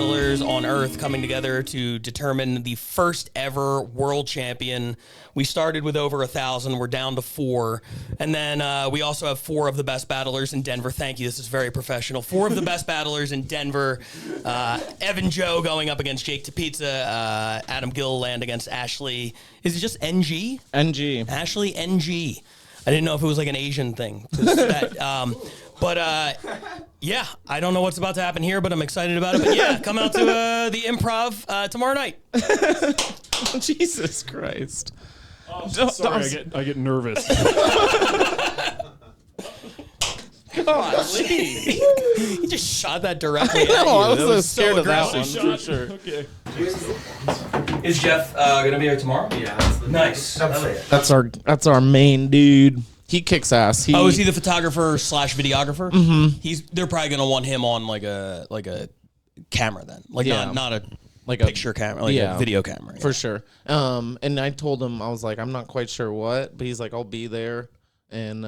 battlers on Earth coming together to determine the first ever world champion. We started with over 1,000. We're down to 4. And then we also have 4 of the best battlers in Denver. Thank you. This is very professional. 4 of the best battlers in Denver. Evan Joe going up against Jake Tapizza. Adam Gilliland against Ashley. Is it just NG? NG. Ashley NG. I didn't know if it was like an Asian thing. Yeah, I don't know what's about to happen here, but I'm excited about it. But yeah, come out to the Improv tomorrow night. Jesus Christ. Oh, sorry, I get nervous. God, he just shot that directly at you. I was That so scared so of that aggressive. one, for sure. Okay. Is Jeff gonna be here tomorrow? Yeah, that's the Nice. That's our main dude. He kicks ass. Is he the photographer / videographer? Mm-hmm. They're probably gonna want him on like a camera then, not a picture camera, a video camera for sure. And I told him, I was like, I'm not quite sure what, but he's like, I'll be there, and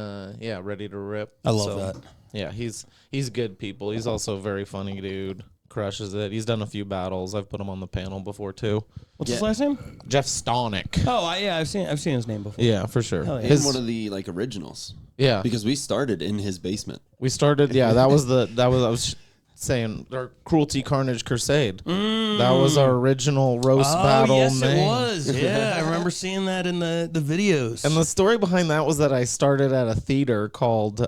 ready to rip. I love that. Yeah, he's good people. He's also a very funny dude. Crushes it. He's done a few battles. I've put him on the panel before too. What's his last name? Jeff Stonick. Oh, I've seen his name before. Yeah, for sure. Yeah. He's one of the originals. Yeah, because we started in his basement. We started. Yeah, I was saying our Cruelty Carnage Crusade. That was our original roast battle. Yes, name. it was. Yeah, I remember seeing that in the videos. And the story behind that was that I started at a theater called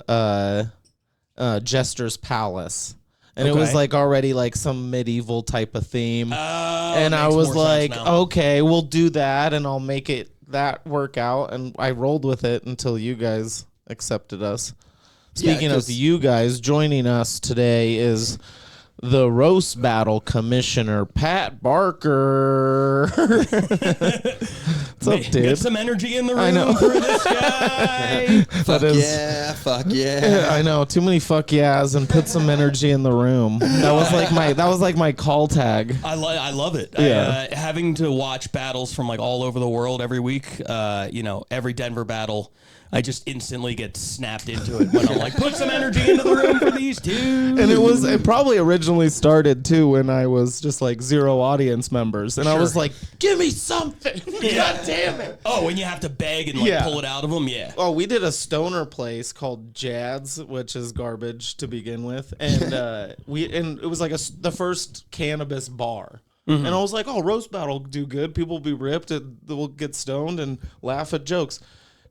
Jester's Palace. And it was like already like some medieval type of theme. And I was like, okay, we'll do that and I'll make it that work out. And I rolled with it until you guys accepted us. Speaking of you guys, joining us today is the roast battle commissioner, Pat Barker. What's up, dude? Get some energy in the room I know. for this guy. Fuck yeah. I know, too many fuck yeahs, and put some energy in the room. That was like my call tag. I love it. Yeah. Having to watch battles from like all over the world every week. Every Denver battle, I just instantly get snapped into it when I'm like, put some energy into the room for these two. And it probably originally started too when I was just like 0 audience members, and I was like, give me something. God damn it. Oh, when you have to beg and pull it out of them, yeah. Oh, we did a stoner place called Jad's, which is garbage to begin with, and it was like the first cannabis bar. Mm-hmm. And I was like, oh, roast battle will do good. People will be ripped. We'll get stoned and laugh at jokes.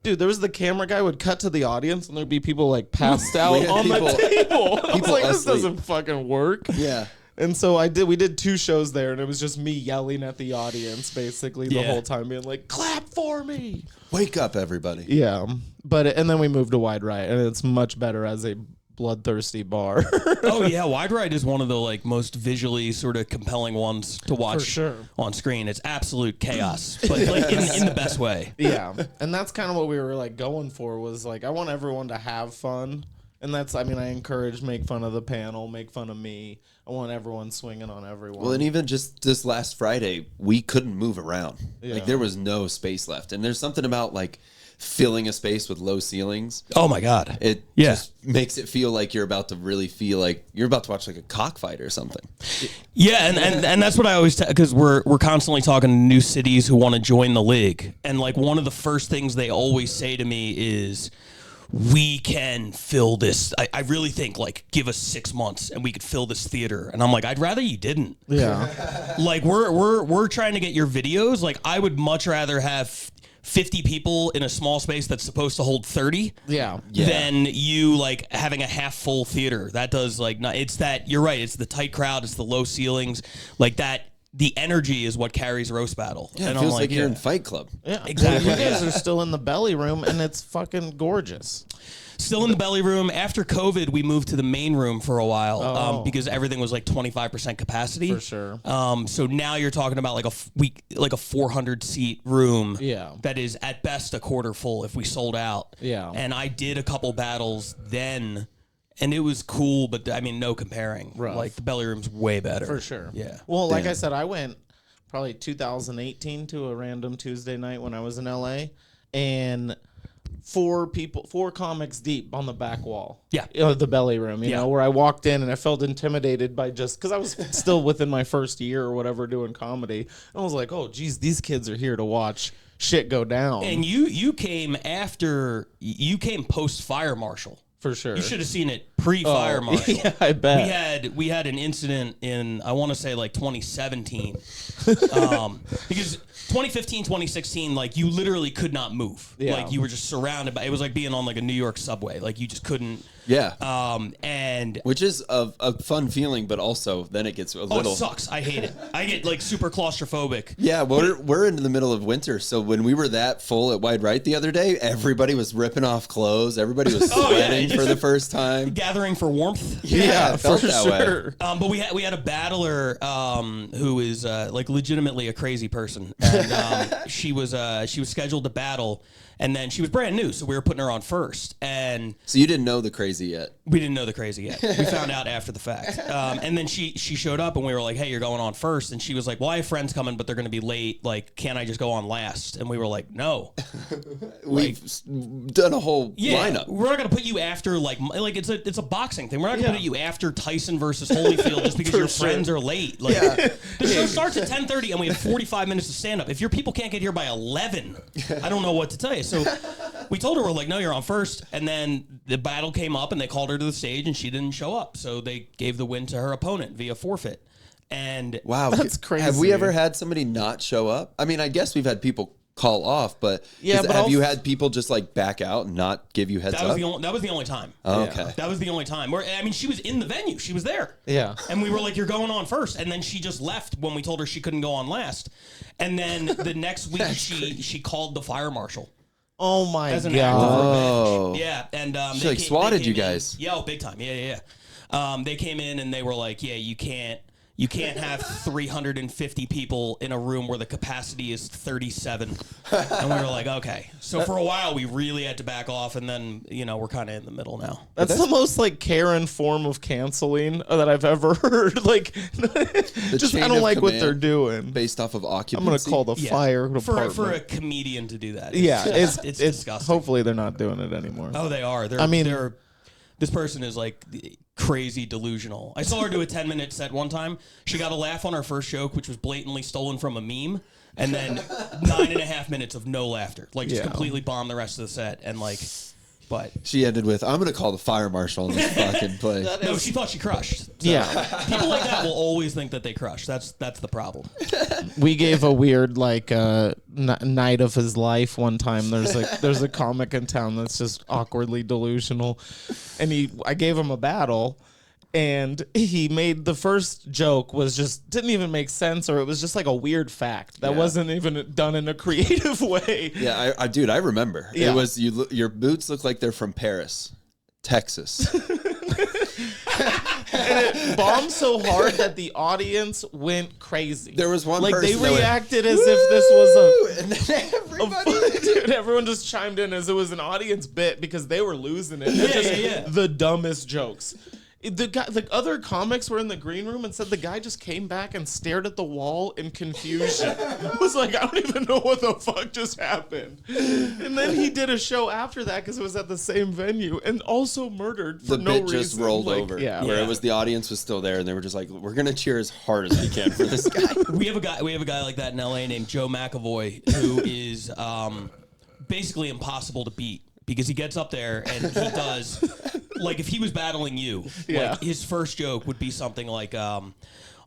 Dude, there was the camera guy would cut to the audience, and there'd be people like passed out on the table. I was like, this doesn't fucking work. Yeah. And so we did 2 shows there, and it was just me yelling at the audience basically the whole time, being like, clap for me. Wake up, everybody. Yeah. And then we moved to Wide Right, and it's much better as a bloodthirsty bar. Oh yeah, Wide Right is one of the like most visually sort of compelling ones to watch on screen. It's absolute chaos, but like in the best way. Yeah, and that's kind of what we were like going for, was like, I want everyone to have fun, and I encourage make fun of the panel, make fun of me. I want everyone swinging on everyone. Well, and even just this last Friday, we couldn't move around. Yeah. Like there was no space left, and there's something about like filling a space with low ceilings. Oh my God. It just makes it feel like you're about to really feel like you're about to watch like a cockfight or something. Yeah, and that's what I always because we're constantly talking to new cities who want to join the league, and like one of the first things they always say to me is, we can fill this. I really think like give us 6 months and we could fill this theater. And I'm like, I'd rather you didn't. Yeah. Like we're trying to get your videos. Like I would much rather have 50 people in a small space that's supposed to hold 30 than you like having a half full theater. That does like not, it's that, you're right, it's the tight crowd, it's the low ceilings, like that. The energy is what carries roast battle. Yeah, and it feels like you're in Fight Club. Yeah, exactly. You guys are still in the belly room, and it's fucking gorgeous. Still in the belly room. After COVID, we moved to the main room for a while because everything was like 25% capacity. For sure. So now you're talking about like a 400 seat room. Yeah. That is at best a quarter full if we sold out. Yeah. And I did a couple battles then, and it was cool, but I mean, no comparing. Rough. Like the belly room's way better. For sure. Yeah. Well, like I said, I went probably 2018 to a random Tuesday night when I was in LA, and 4 comics deep on the back wall. Yeah. The belly room, you know, where I walked in and I felt intimidated by just because I was still within my first year or whatever doing comedy. And I was like, oh, geez, these kids are here to watch shit go down. And you came post fire marshal. For sure. You should have seen it pre-fire marshal. Yeah, I bet. We had an incident in, I want to say, like 2017. Because 2015, 2016, like, you literally could not move. Yeah. Like, you were just surrounded by, it was like being on, like, a New York subway. Like, you just couldn't. Yeah. And which is a fun feeling, but also then it gets a little. it sucks. I hate it. I get, like, super claustrophobic. Yeah, we're in the middle of winter, so when we were that full at Wide Right the other day, everybody was ripping off clothes. Everybody was sweating for the first time. Gathering for warmth. Yeah, for felt that sure. way. But we had a battler who is like legitimately a crazy person, and she was scheduled to battle, and then she was brand new, so we were putting her on first, and So you didn't know the crazy yet. we didn't know the crazy yet. We found out after the fact, and then she showed up, and we were like, "Hey, you're going on first," and she was like, "Well, I have friends coming, but they're going to be late. Like, can't I just go on last?" And we were like, "No." We've done a whole lineup. We're not gonna put you after like it's a boxing thing. We're not gonna put you after Tyson versus Holyfield just because your friends are late. Like the show starts at 10:30 and we have 45 minutes to stand up. If your people can't get here by 11, I don't know what to tell you. So we told her, we're like, no, you're on first. And then the battle came up and they called her to the stage and she didn't show up. So they gave the win to her opponent via forfeit. And Wow, That's crazy. Have we ever had somebody not show up? I mean, I guess we've had people call off, but Yeah, but have you had people just like back out and not give you heads that up? was the only time. Oh, okay. That was the only time. Where I mean, she was in the venue. She was there. Yeah. And we were like, you're going on first. And then she just left when we told her she couldn't go on last. And then the next week, she called the fire marshal. Oh my As an god. act of Oh. revenge. Yeah. And She like swatted you guys. Yeah, oh, big time. Yeah. They came in and they were like, yeah, you can't have 350 people in a room where the capacity is 37. And we were like, okay. So for a while, we really had to back off. And then, we're kind of in the middle now. That's the most like Karen form of canceling that I've ever heard. Like, just chain I don't of like what command they're doing. Based off of occupancy. I'm gonna call the fire department. For a comedian to do that. yeah, it's disgusting. Hopefully they're not doing it anymore. Oh, they are. This person is like crazy delusional. I saw her do a 10-minute set one time. She got a laugh on her first joke, which was blatantly stolen from a meme, and then 9.5 minutes of no laughter. Like, just completely bombed the rest of the set. And like, but She ended with, I'm gonna call the fire marshal in this fucking place. no, she thought she crushed. So Yeah. people like that will always think that they crush. That's the problem. We gave a weird like night of his life one time. There's a comic in town that's just awkwardly delusional, and I gave him a battle, and he made the first joke was just didn't even make sense, or it was just like a weird fact that wasn't even done in a creative way. Yeah, I remember. Yeah. It was your boots look like they're from Paris, Texas. And it bombed so hard that the audience went crazy. There was one like person they that went, reacted as if this was and then everybody. dude, everyone just chimed in as it was an audience bit because they were losing it. Yeah. The dumbest jokes. The other comics were in the green room and said the guy just came back and stared at the wall in confusion. Was like, I don't even know what the fuck just happened. And then he did a show after that because it was at the same venue and also murdered for The no bit reason. just rolled Like, over. Yeah. Where it was the audience was still there and they were just like, we're gonna cheer as hard as we can for this guy. We have a guy like that in LA named Joe McAvoy who is basically impossible to beat because he gets up there and he does like if he was battling you, like his first joke would be something like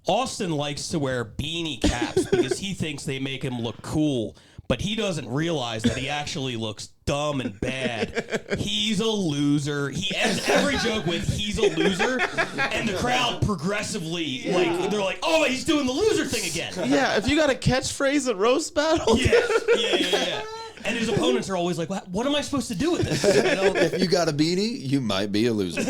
Austin likes to wear beanie caps because he thinks they make him look cool, but he doesn't realize that he actually looks dumb and bad. He's a loser. He ends every joke with "he's a loser," and the crowd progressively like they're like, "Oh, he's doing the loser thing again." Yeah, if you got a catchphrase at roast battle. Yeah. And his opponents are always like, what am I supposed to do with this? If you got a beanie, you might be a loser.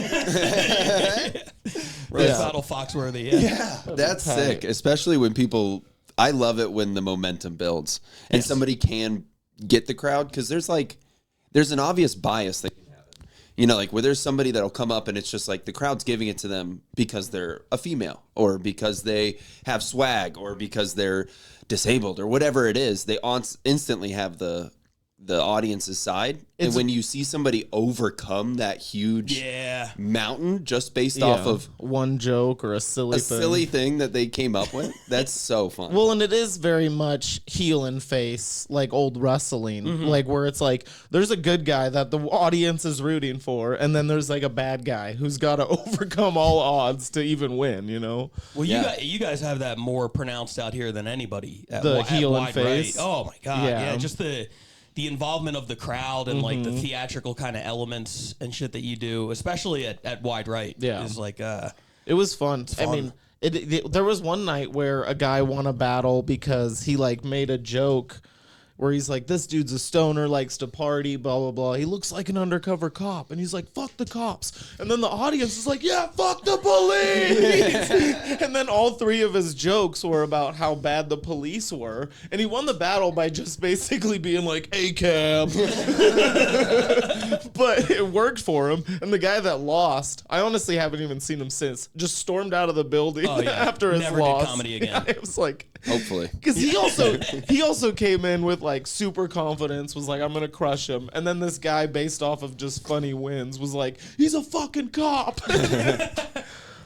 Roast battle Foxworthy. Yeah. That's sick, especially when people. I love it when the momentum builds and somebody can get the crowd because there's an obvious bias that can happen. Like where there's somebody that'll come up and it's just like the crowd's giving it to them because they're a female or because they have swag or because they're disabled or whatever it is. They instantly have the the audience's side. And when you see somebody overcome that huge mountain just based off of one joke or a silly thing that they came up with, that's so fun. Well, and it is very much heel and face, like old wrestling, like where it's like there's a good guy that the audience is rooting for, and then there's like a bad guy who's got to overcome all odds to even win, you know? Well, you guys have that more pronounced out here than anybody. The heel and face. Right. Oh, my God. Yeah, just the involvement of the crowd and like the theatrical kind of elements and shit that you do, especially at Wide Right, is like it was fun. I mean, there was one night where a guy won a battle because he like made a joke where he's like, this dude's a stoner, likes to party, blah, blah, blah. He looks like an undercover cop. And he's like, fuck the cops. And then the audience is like, yeah, fuck the police. And then all three of his jokes were about how bad the police were. And he won the battle by just basically being like, A-cab. But it worked for him. And the guy that lost, I honestly haven't even seen him since, just stormed out of the building after his Never loss. did comedy again. It was like... Hopefully. Because he also came in with like super confidence, was like, I'm going to crush him. And then this guy, based off of just funny wins, was like, he's a fucking cop.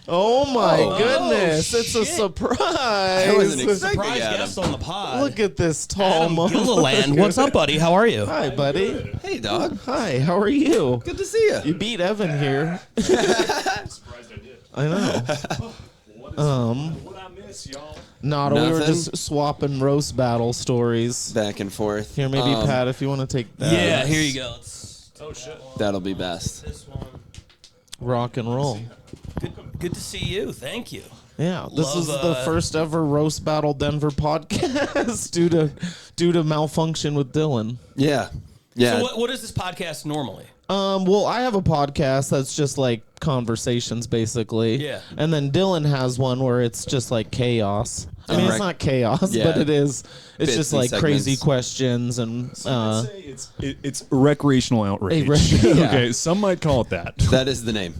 Oh my goodness. It's a surprise. I wasn't expecting Surprise Adam. guest on the pod. Look at this tall Gilliland. What's up, buddy? How are you? Hi, buddy. Hey, dog. Hi, how are you? Good to see you. You beat Evan here. Surprised I did. I know. What I miss, y'all? No, we were Nothing? just swapping roast battle stories. Back and forth. Here, maybe Pat, if you want to take that. Yeah, here you go. Oh, shit. That'll be best. This one. Rock and roll. Good to see you. Thank you. Yeah, this Love, is the first ever roast battle Denver podcast due to malfunction with Dylan. Yeah. Yeah. So what is this podcast normally? Well, I have a podcast that's just like conversations, basically. Yeah. And then Dylan has one where it's just like chaos. I mean, it's not chaos, Yeah. but it is. It's Bits just and like crazy segments. questions and. I'd say it's recreational outrage. Yeah. Okay, some might call it that. That is the name.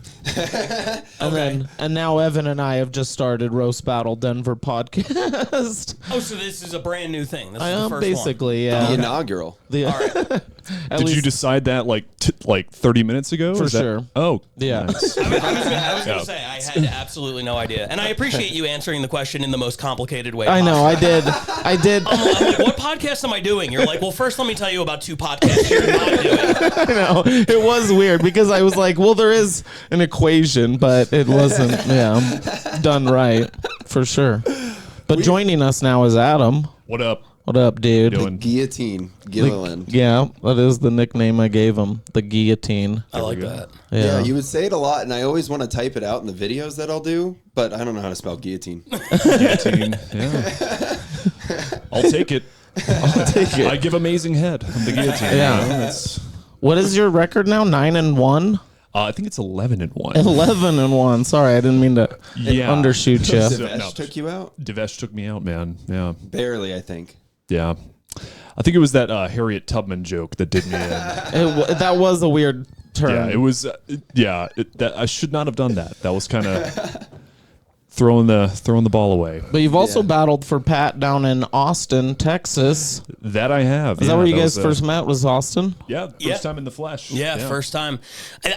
And now Evan and I have just started Roast Battle Denver podcast. Oh, so this is a brand new thing. This is the first Basically, The yeah. inaugural. All right. Did you decide that like 30 minutes ago? For Is that- sure. Oh, Yeah. nice. I was going to say, I had absolutely no idea. And I appreciate you answering the question in the most complicated way I know, I did. I'm like, what podcast am I doing? You're like, well, first let me tell you about 2 podcasts you're not doing. I know. It was weird because I was like, well, there is an equation, but it wasn't, done right, for sure. But joining us now is Adam. What up? What up, dude? Dylan. Guillotine. Gilliland. Yeah, that is the nickname I gave him, the guillotine. I like that. Yeah, you would say it a lot, and I always want to type it out in the videos that I'll do, but I don't know how to spell guillotine. Guillotine. Yeah. I'll take it. I give amazing head. I'm the guillotine. Yeah. You know, it's, What is your record now? 9-1? I think it's 11-1. 11-1. Sorry, I didn't mean to undershoot you. Devesh took you out? Devesh took me out, man. Yeah. Barely, I think. Yeah. I think it was that Harriet Tubman joke that did me in. That was a weird turn. Yeah, it was. I should not have done that. That was kind of throwing the ball away. But you've also battled for Pat down in Austin, Texas. That I have. Is that where you guys first met? Was Austin? Yeah, first time in the flesh. Yeah, first time.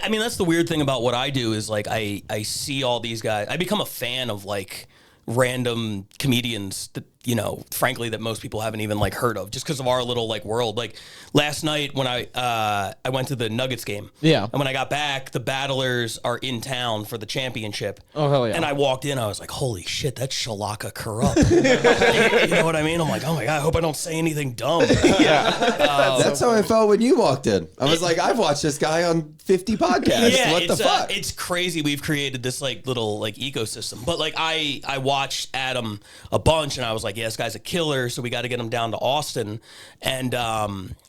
I mean, that's the weird thing about what I do is like I see all these guys. I become a fan of like random comedians that, you know, frankly, that most people haven't even like heard of just because of our little like world. Like last night when I went to the Nuggets game. Yeah. And when I got back, the battlers are in town for the championship. Oh, hell yeah. And I walked in, I was like, holy shit, that's Shalaka Corrupt. You know what I mean? I'm like, oh my God, I hope I don't say anything dumb. That's how I felt when you walked in. I was like, I've watched this guy on 50 podcasts. Yeah, What the fuck? It's crazy. We've created this like little like ecosystem. But like I watched Adam a bunch, and I was like, yeah, this guy's a killer. So we got to get him down to Austin. And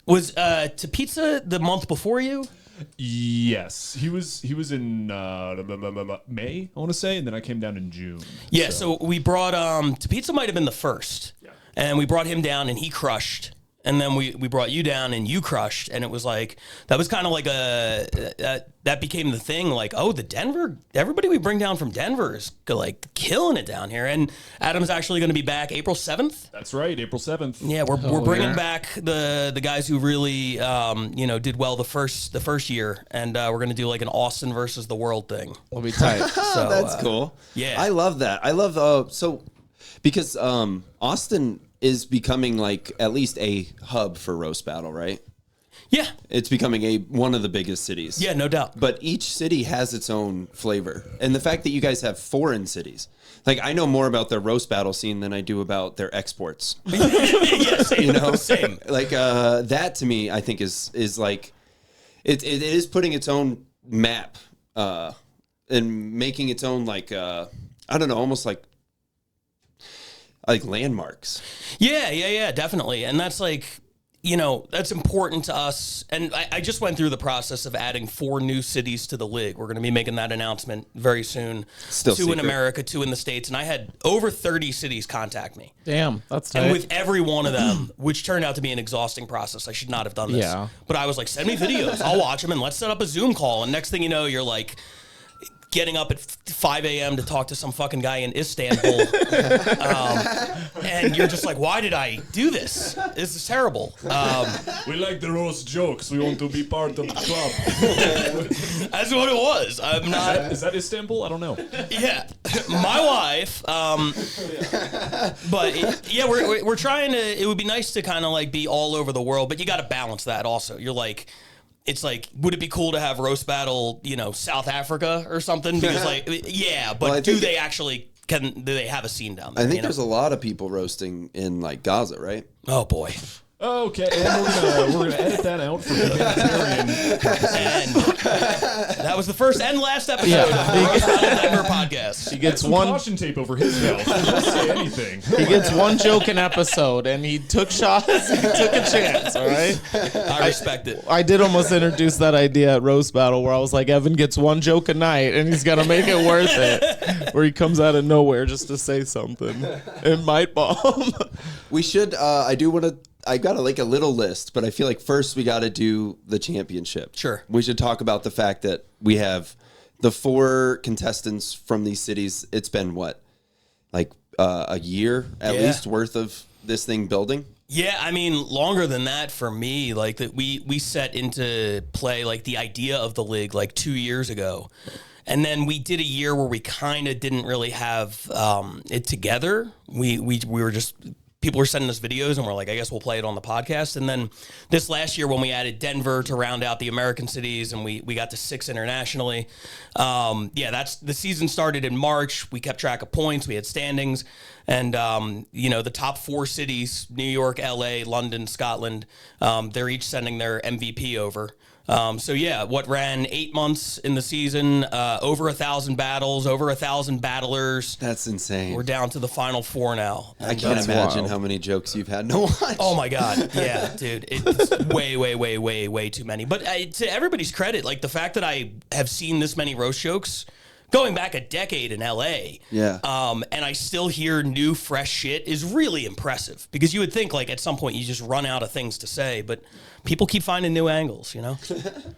was to Pizza the month before you? Yes, he was in May, I want to say, and then I came down in June. Yeah. So we brought to Pizza might have been the first, and we brought him down, and he crushed. And then we brought you down and you crushed. And it was like, that was kind of like that became the thing. Like, oh, everybody we bring down from Denver is like killing it down here. And Adam's actually going to be back April 7th. That's right, April 7th. Yeah, we're bringing back the guys who really, did well the first year. And we're going to do like an Austin versus the world thing. We'll be tight. So, that's cool. Yeah. I love that. I love, because Austin is becoming like at least a hub for roast battle, right? Yeah. It's becoming one of the biggest cities. Yeah, no doubt. But each city has its own flavor. And the fact that you guys have foreign cities, like I know more about their roast battle scene than I do about their exports. Yeah, same. Same. Like that to me, I think is like, it is putting its own map and making its own like, I don't know, almost like landmarks. Yeah, definitely. And that's like, that's important to us. And I just went through the process of adding 4 new cities to the league. We're going to be making that announcement very soon. Still 2 secret. in America, 2 in the States. And I had over 30 cities contact me. Damn, that's tight. And with every one of them, which turned out to be an exhausting process. I should not have done this. Yeah. But I was like, send me videos. I'll watch them and let's set up a Zoom call. And next thing you know, you're like getting up at 5 a.m. to talk to some fucking guy in Istanbul. And you're just like, why did I do this? This is terrible. We like the roast jokes. We want to be part of the club. That's what it was. I'm not. Is that Istanbul? I don't know. Yeah, my wife. But yeah, we're trying to. It would be nice to kind of like be all over the world, but you got to balance that also. You're like. It's like, would it be cool to have roast battle, South Africa or something? Because like, yeah, but Well, do they have a scene down there? I think there's a lot of people roasting in like Gaza, right? Oh boy. Okay, and we're gonna edit that out for humanitarian purposes. And that was the first and last episode of the Roast Battle Denver podcast. He gets Some one. caution tape over his mouth. Don't say anything. He gets one joke an episode, and he took shots. He took a chance. All right. I respect it. I did almost introduce that idea at roast battle, where I was like, Evan gets one joke a night, and he's gonna make it worth it. Where he comes out of nowhere just to say something. It might bomb. We should. I got a little list, but I feel like first we got to do the championship. Sure. We should talk about the fact that we have the 4 contestants from these cities. It's been what, like a year at least worth of this thing building. Yeah, I mean, longer than that for me. Like that, we set into play like the idea of the league like 2 years ago, and then we did a year where we kind of didn't really have it together. We were just. People were sending us videos and we're like, I guess we'll play it on the podcast. And then this last year when we added Denver to round out the American cities and we got to 6 internationally. That's the season started in March. We kept track of points. We had standings. And, the top 4 cities, New York, LA, London, Scotland, they're each sending their MVP over. What ran 8 months in the season, over 1,000 battles, over 1,000 battlers. That's insane. We're down to the final 4 now. I can't imagine how many jokes you've had to watch. Oh my God. Yeah, dude. It's way too many. But to everybody's credit, like the fact that I have seen this many roast jokes going back a decade in LA. Yeah. And I still hear new, fresh shit is really impressive because you would think like at some point you just run out of things to say, but people keep finding new angles,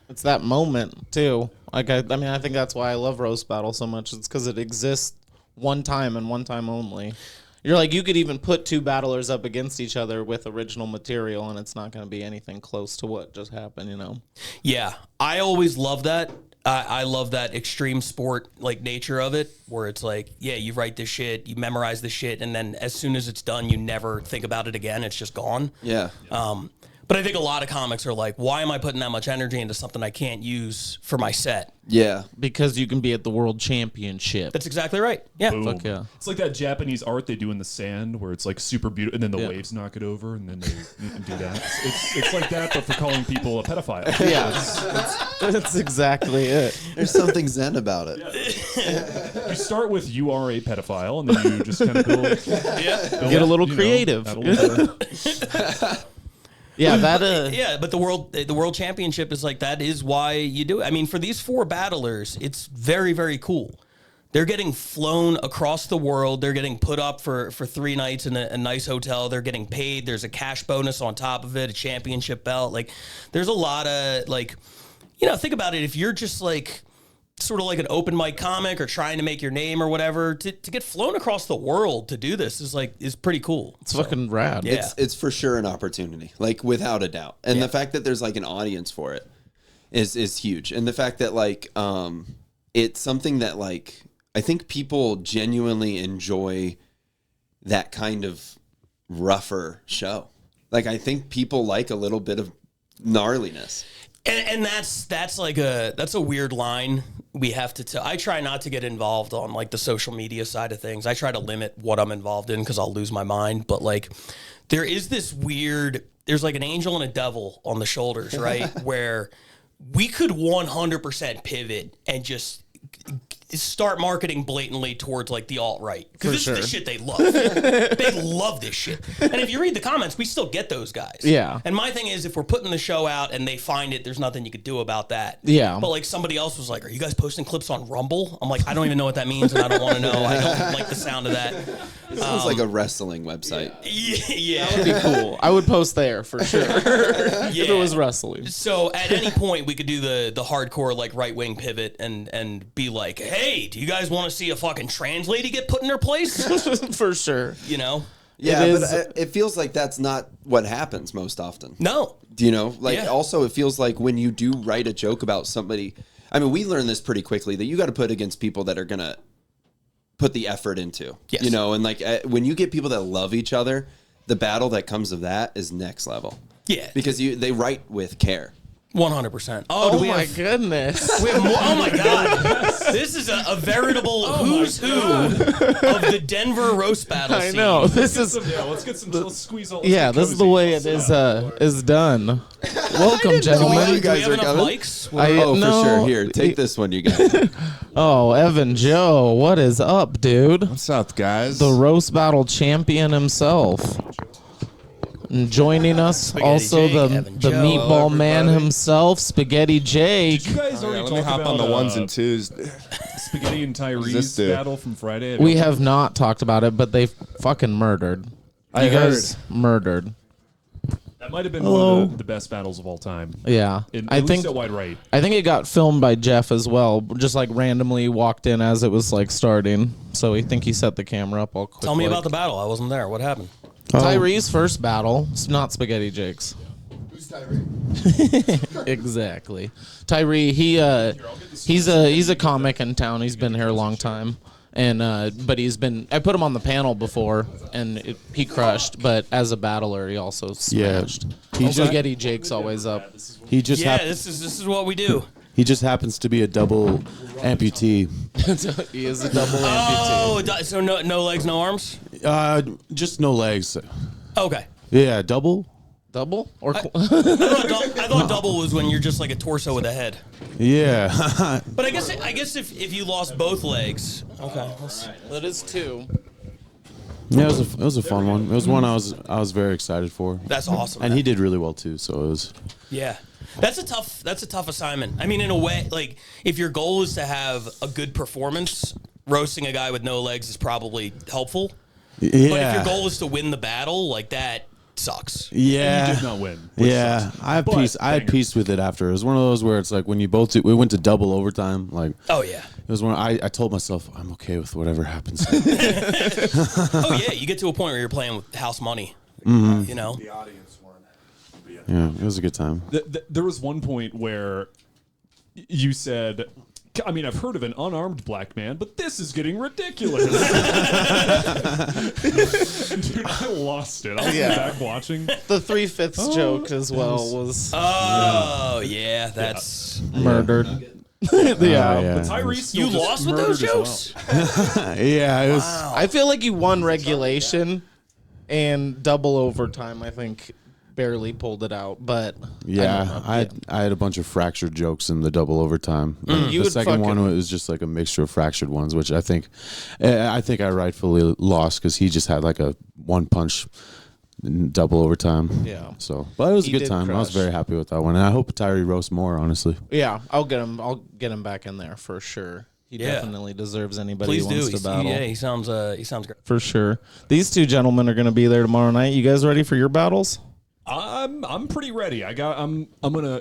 It's that moment too. Like I think that's why I love roast battle so much. It's because it exists one time and one time only. You're like, you could even put 2 battlers up against each other with original material, and it's not going to be anything close to what just happened, Yeah, I always love that. I love that extreme sport like nature of it, where it's like, yeah, you write this shit, you memorize this shit, and then as soon as it's done, you never think about it again. It's just gone. Yeah. But I think a lot of comics are like, why am I putting that much energy into something I can't use for my set? Yeah. Because you can be at the world championship. That's exactly right. Yeah. Boom. Fuck yeah. It's like that Japanese art they do in the sand where it's like super beautiful and then the waves knock it over and then they do that. It's like that, but for calling people a pedophile. Yeah. That's exactly it. There's something zen about it. Yeah. You start with you are a pedophile and then you just kind of build Get a little creative. Yeah, that. But the world championship is like that is why you do it. I mean, for these 4 battlers, it's very, very cool They're getting flown across the world. They're getting put up for 3 nights in a nice hotel. They're getting paid. There's a cash bonus on top of it, a championship belt. Like, there's a lot of, like, you know, think about it. If you're just like sort of like an open mic comic or trying to make your name or whatever, to get flown across the world to do this is pretty cool. It's fucking rad. Yeah. It's for sure an opportunity, like without a doubt. And the fact that there's like an audience for it is huge. And the fact that like it's something that like I think people genuinely enjoy that kind of rougher show. Like I think people like a little bit of gnarliness. And that's a weird line we have to tell. I try not to get involved on like the social media side of things. I try to limit what I'm involved in because I'll lose my mind. But like there is this weird, there's like an angel and a devil on the shoulders, right? Where we could 100% pivot and just start marketing blatantly towards like the alt-right because this is the shit they love. They love this shit. And if you read the comments, we still get those guys. Yeah. And my thing is, if we're putting the show out and they find it, there's nothing you could do about that. Yeah. But like somebody else was like, "Are you guys posting clips on Rumble?" I'm like, I don't even know what that means, and I don't want to know. I don't like the sound of that. It sounds like a wrestling website. Yeah. That'd be cool. I would post there for sure if it was wrestling. So at any point we could do the hardcore like right wing pivot and be like, hey, do you guys want to see a fucking trans lady get put in her place? For sure. You know? Yeah, but it feels like that's not what happens most often. No. Do you know? Like also it feels like when you do write a joke about somebody, I mean, we learned this pretty quickly that you got to put against people that are going to put the effort into. Yes. You know, and like when you get people that love each other, the battle that comes of that is next level. Yeah. Because they write with care. 100%. Oh my goodness. We have more, oh my God. This is a veritable who's who of the Denver roast battle scene. I know. This is Let's squeeze all. this is the way it is done. Welcome, gentlemen. You guys do we are have enough coming? mics? For sure. Here, take this one, you guys. Oh, Evan Joe, what is up, dude? What's up, guys? The roast battle champion himself. And joining us, Spaghetti also Jake, the Evan Joe, meatball man himself, Spaghetti Jake. Did you guys already let me talk hop about on the ones and twos. Spaghetti and Tyree's do? battle from Friday? We have not talked about it, but they fucking murdered. I You guys murdered. That might have been one of the best battles of all time. Yeah, At least at Wide Right. I think it got filmed by Jeff as well. Just like randomly walked in as it was like starting. So I think he set the camera up all quick. Tell me about the battle. I wasn't there. What happened? Tyree's first battle. It's not Spaghetti Jake's. Who's Tyree? Exactly. Tyree, he's a comic in town. He's been here a long time. And but I put him on the panel before and he crushed, but as a battler he also smashed. Spaghetti Jake's always up. He just This is what we do. he just happens to be a double amputee. He is a double amputee. Oh, so no legs, no arms? Just no legs. Okay. Yeah, double. Double? Or I thought double was when you're just like a torso with a head. Yeah. But I guess if you lost both legs, okay. that is 2. Yeah, it was a fun one. It was one I was very excited for. That's awesome. And man. he did really well too. So it was. Yeah. That's a tough assignment. I mean, in a way, like if your goal is to have a good performance, roasting a guy with no legs is probably helpful. Yeah. But if your goal is to win the battle, like that sucks. Yeah. You did not win. which Yeah, sucks. I had But peace. I had banger. peace with it after. It was one of those where it's like when you both we went to double overtime. Like Oh yeah. it was when I told myself I'm okay with whatever happens. Oh yeah. You get to a point where you're playing with house money. You know. The audience won. Yeah, it was a good time. There was one point where you said, I mean, I've heard of an unarmed black man, but this is getting ridiculous. Dude, I lost it. I was back watching. The 3/5 joke as well was Oh yeah, that's murdered. Yeah. Tyrese still you just lost with murdered those as well. jokes. Yeah, it was. I feel like you won regulation and double overtime. I think barely pulled it out, but Yeah, I had a bunch of fractured jokes in the double overtime. You The would second one fucking- was just like a mixture of fractured ones, which I think I rightfully lost because he just had like a one punch double overtime. Yeah. So, but it was a He good did time. I was crush. very happy with that one, and I hope Tyree roasts more. Honestly. yeah, I'll get him back in there for sure. He definitely deserves anybody Please who do. wants to battle. Yeah, he sounds great. For sure. These two gentlemen are going to be there tomorrow night. You guys ready for your battles? I'm pretty ready. I'm gonna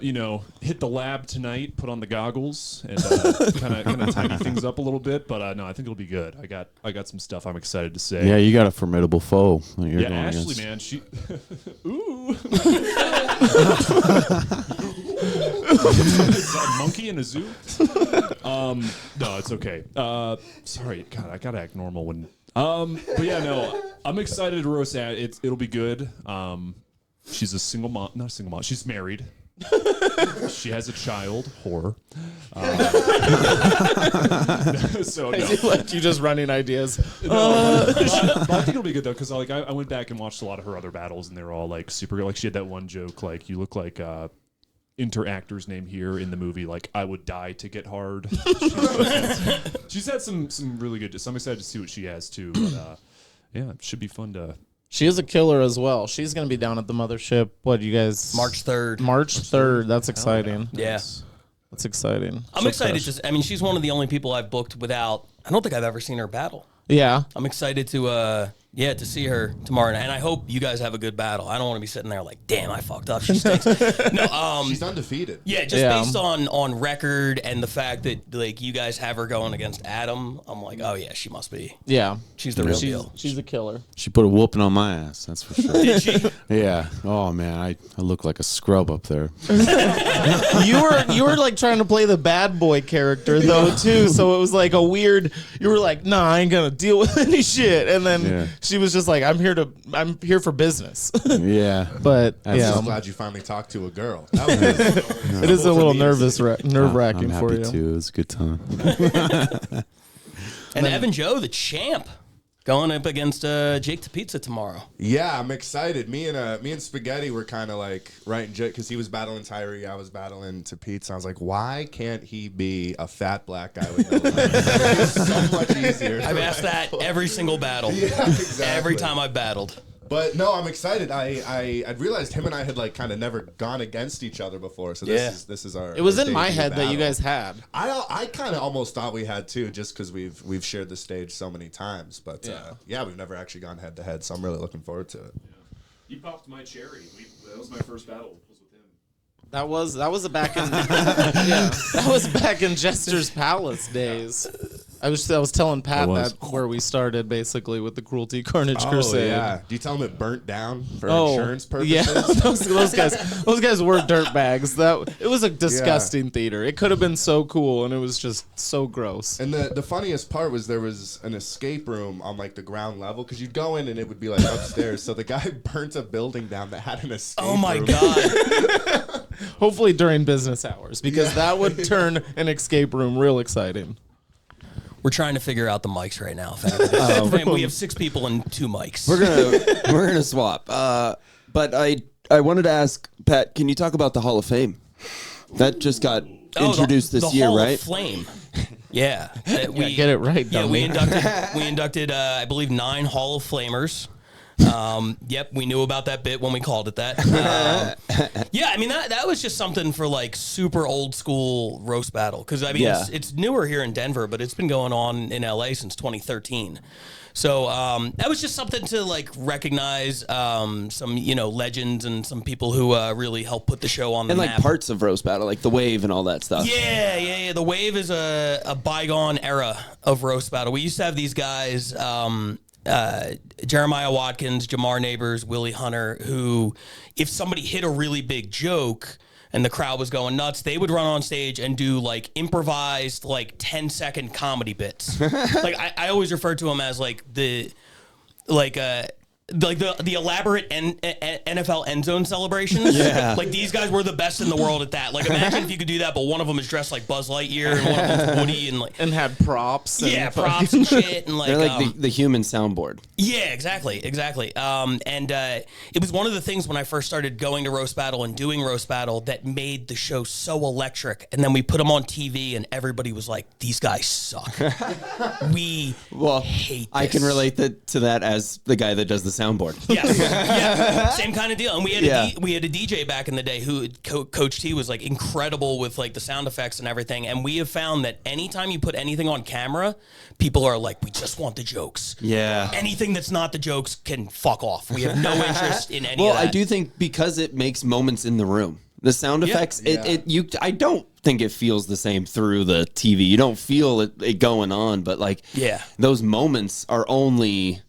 hit the lab tonight, put on the goggles, and kind of tidy things up a little bit. But no, I think it'll be good. I got some stuff I'm excited to say. Yeah, you got a formidable foe. That you're going Ashley, against. man, she. Ooh. Is that a monkey in a zoo? No, it's okay. Sorry, God, I gotta act normal when. But yeah, no, I'm excited to roast. It'll be good. She's a single mom, not a single mom. She's married. She has a child. Whore. So no. Like you just running ideas. But I think it'll be good though, because like I went back and watched a lot of her other battles, and they were all like super good. Like she had that one joke, like you look like inter-actor's name here in the movie, like I would die to get hard. She's had some really good. So I'm excited to see what she has too. But yeah, it should be fun to. She is a killer as well. She's going to be down at the mothership. What do you guys? March 3rd. March 3rd. That's exciting. Yeah. That's exciting. I'm excited. She's one of the only people I've booked without. I don't think I've ever seen her battle. Yeah. I'm excited to see her tomorrow night, and I hope you guys have a good battle. I don't want to be sitting there like, damn, I fucked up. She stinks. No, She's undefeated. yeah, just based on record and the fact that like you guys have her going against Adam, I'm like, oh yeah, she must be. Yeah. She's the real deal. She's a killer. She put a whooping on my ass, that's for sure. Did she? Yeah. Oh man, I look like a scrub up there. You were like trying to play the bad boy character though too, so it was like a weird. You were like, nah, I ain't gonna deal with any shit, and then she was just like, I'm here for business. Yeah. But I'm yeah, so glad you finally talked to a girl. That was it is a little nerve wracking I'm for happy you. too. It's a good time. And Evan Joe, the champ, going up against Jake to Pizza tomorrow. Yeah, I'm excited. Me and Spaghetti were kind of like writing joke because he was battling Tyree, I was battling to Pizza. I was like, why can't he be a fat black guy with no legs? It's so much easier. I've asked that every single battle. Yeah, exactly. Every time I've battled. But no, I'm excited. I realized him and I had like kind of never gone against each other before. So this is our. It was our in my debut head that you battle. guys had. I kind of almost thought we had too, just because we've shared the stage so many times. But we've never actually gone head to head. So I'm really looking forward to it. He popped my cherry. That was my first battle. Was with him. That was back in that was back in Jester's Palace days. I was telling Pat that where we started basically with the Cruelty Carnage Crusade. Yeah. Do you tell him it burnt down for insurance purposes? Yeah, those guys were dirtbags. It was a disgusting theater. It could have been so cool, and it was just so gross. And the funniest part was there was an escape room on like the ground level because you'd go in and it would be like upstairs. So the guy burnt a building down that had an escape room. Oh my God. Hopefully during business hours, because that would turn an escape room real exciting. We're trying to figure out the mics right now. We have 6 people and 2 mics. We're gonna swap. But I wanted to ask Pat, can you talk about the Hall of Fame? That just got introduced this year, Hall right? of Flame. Yeah, We get it right. Yeah, we dummy. inducted I believe 9 Hall of Flamers. Yep, we knew about that bit when we called it that. Yeah, I mean that was just something for like super old school roast battle because I mean it's newer here in Denver, but it's been going on in LA since 2013. So that was just something to like recognize some legends and some people who really helped put the show on the map. And like parts of roast battle, like the wave and all that stuff. Yeah. The wave is a bygone era of roast battle. We used to have these guys. Jeremiah Watkins, Jamar Neighbors, Willie Hunter, who, if somebody hit a really big joke and the crowd was going nuts, they would run on stage and do like improvised, like 10-second comedy bits. Like I always refer to them as like the elaborate NFL end zone celebrations. Yeah. Like these guys were the best in the world at that. Like imagine if you could do that, but one of them is dressed like Buzz Lightyear and one of them's Woody and like and props. Props and shit and like they're like the human soundboard. Yeah, exactly. It was one of the things when I first started going to roast battle and doing roast battle that made the show so electric. And then we put them on TV and everybody was like, "These guys suck." We hate this. I can relate to that as the guy that does the soundboard. Yes. Yeah. Same kind of deal. And we had a DJ back in the day who Coach T was like incredible with like the sound effects and everything. And we have found that anytime you put anything on camera, people are like, we just want the jokes. Yeah. Anything that's not the jokes can fuck off. We have no interest in any Well, of that. I do think because it makes moments in the room. The sound effects, I don't think it feels the same through the TV. You don't feel it going on, but like those moments are only,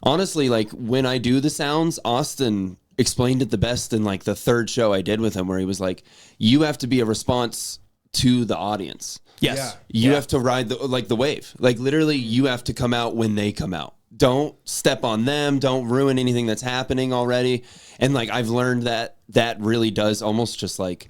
honestly, like when I do the sounds, Austin explained it the best in like the third show I did with him, where he was like, you have to be a response to the audience. Yes. You have to ride the wave. Like literally you have to come out when they come out. Don't step on them. Don't ruin anything that's happening already. And like I've learned that really does almost just like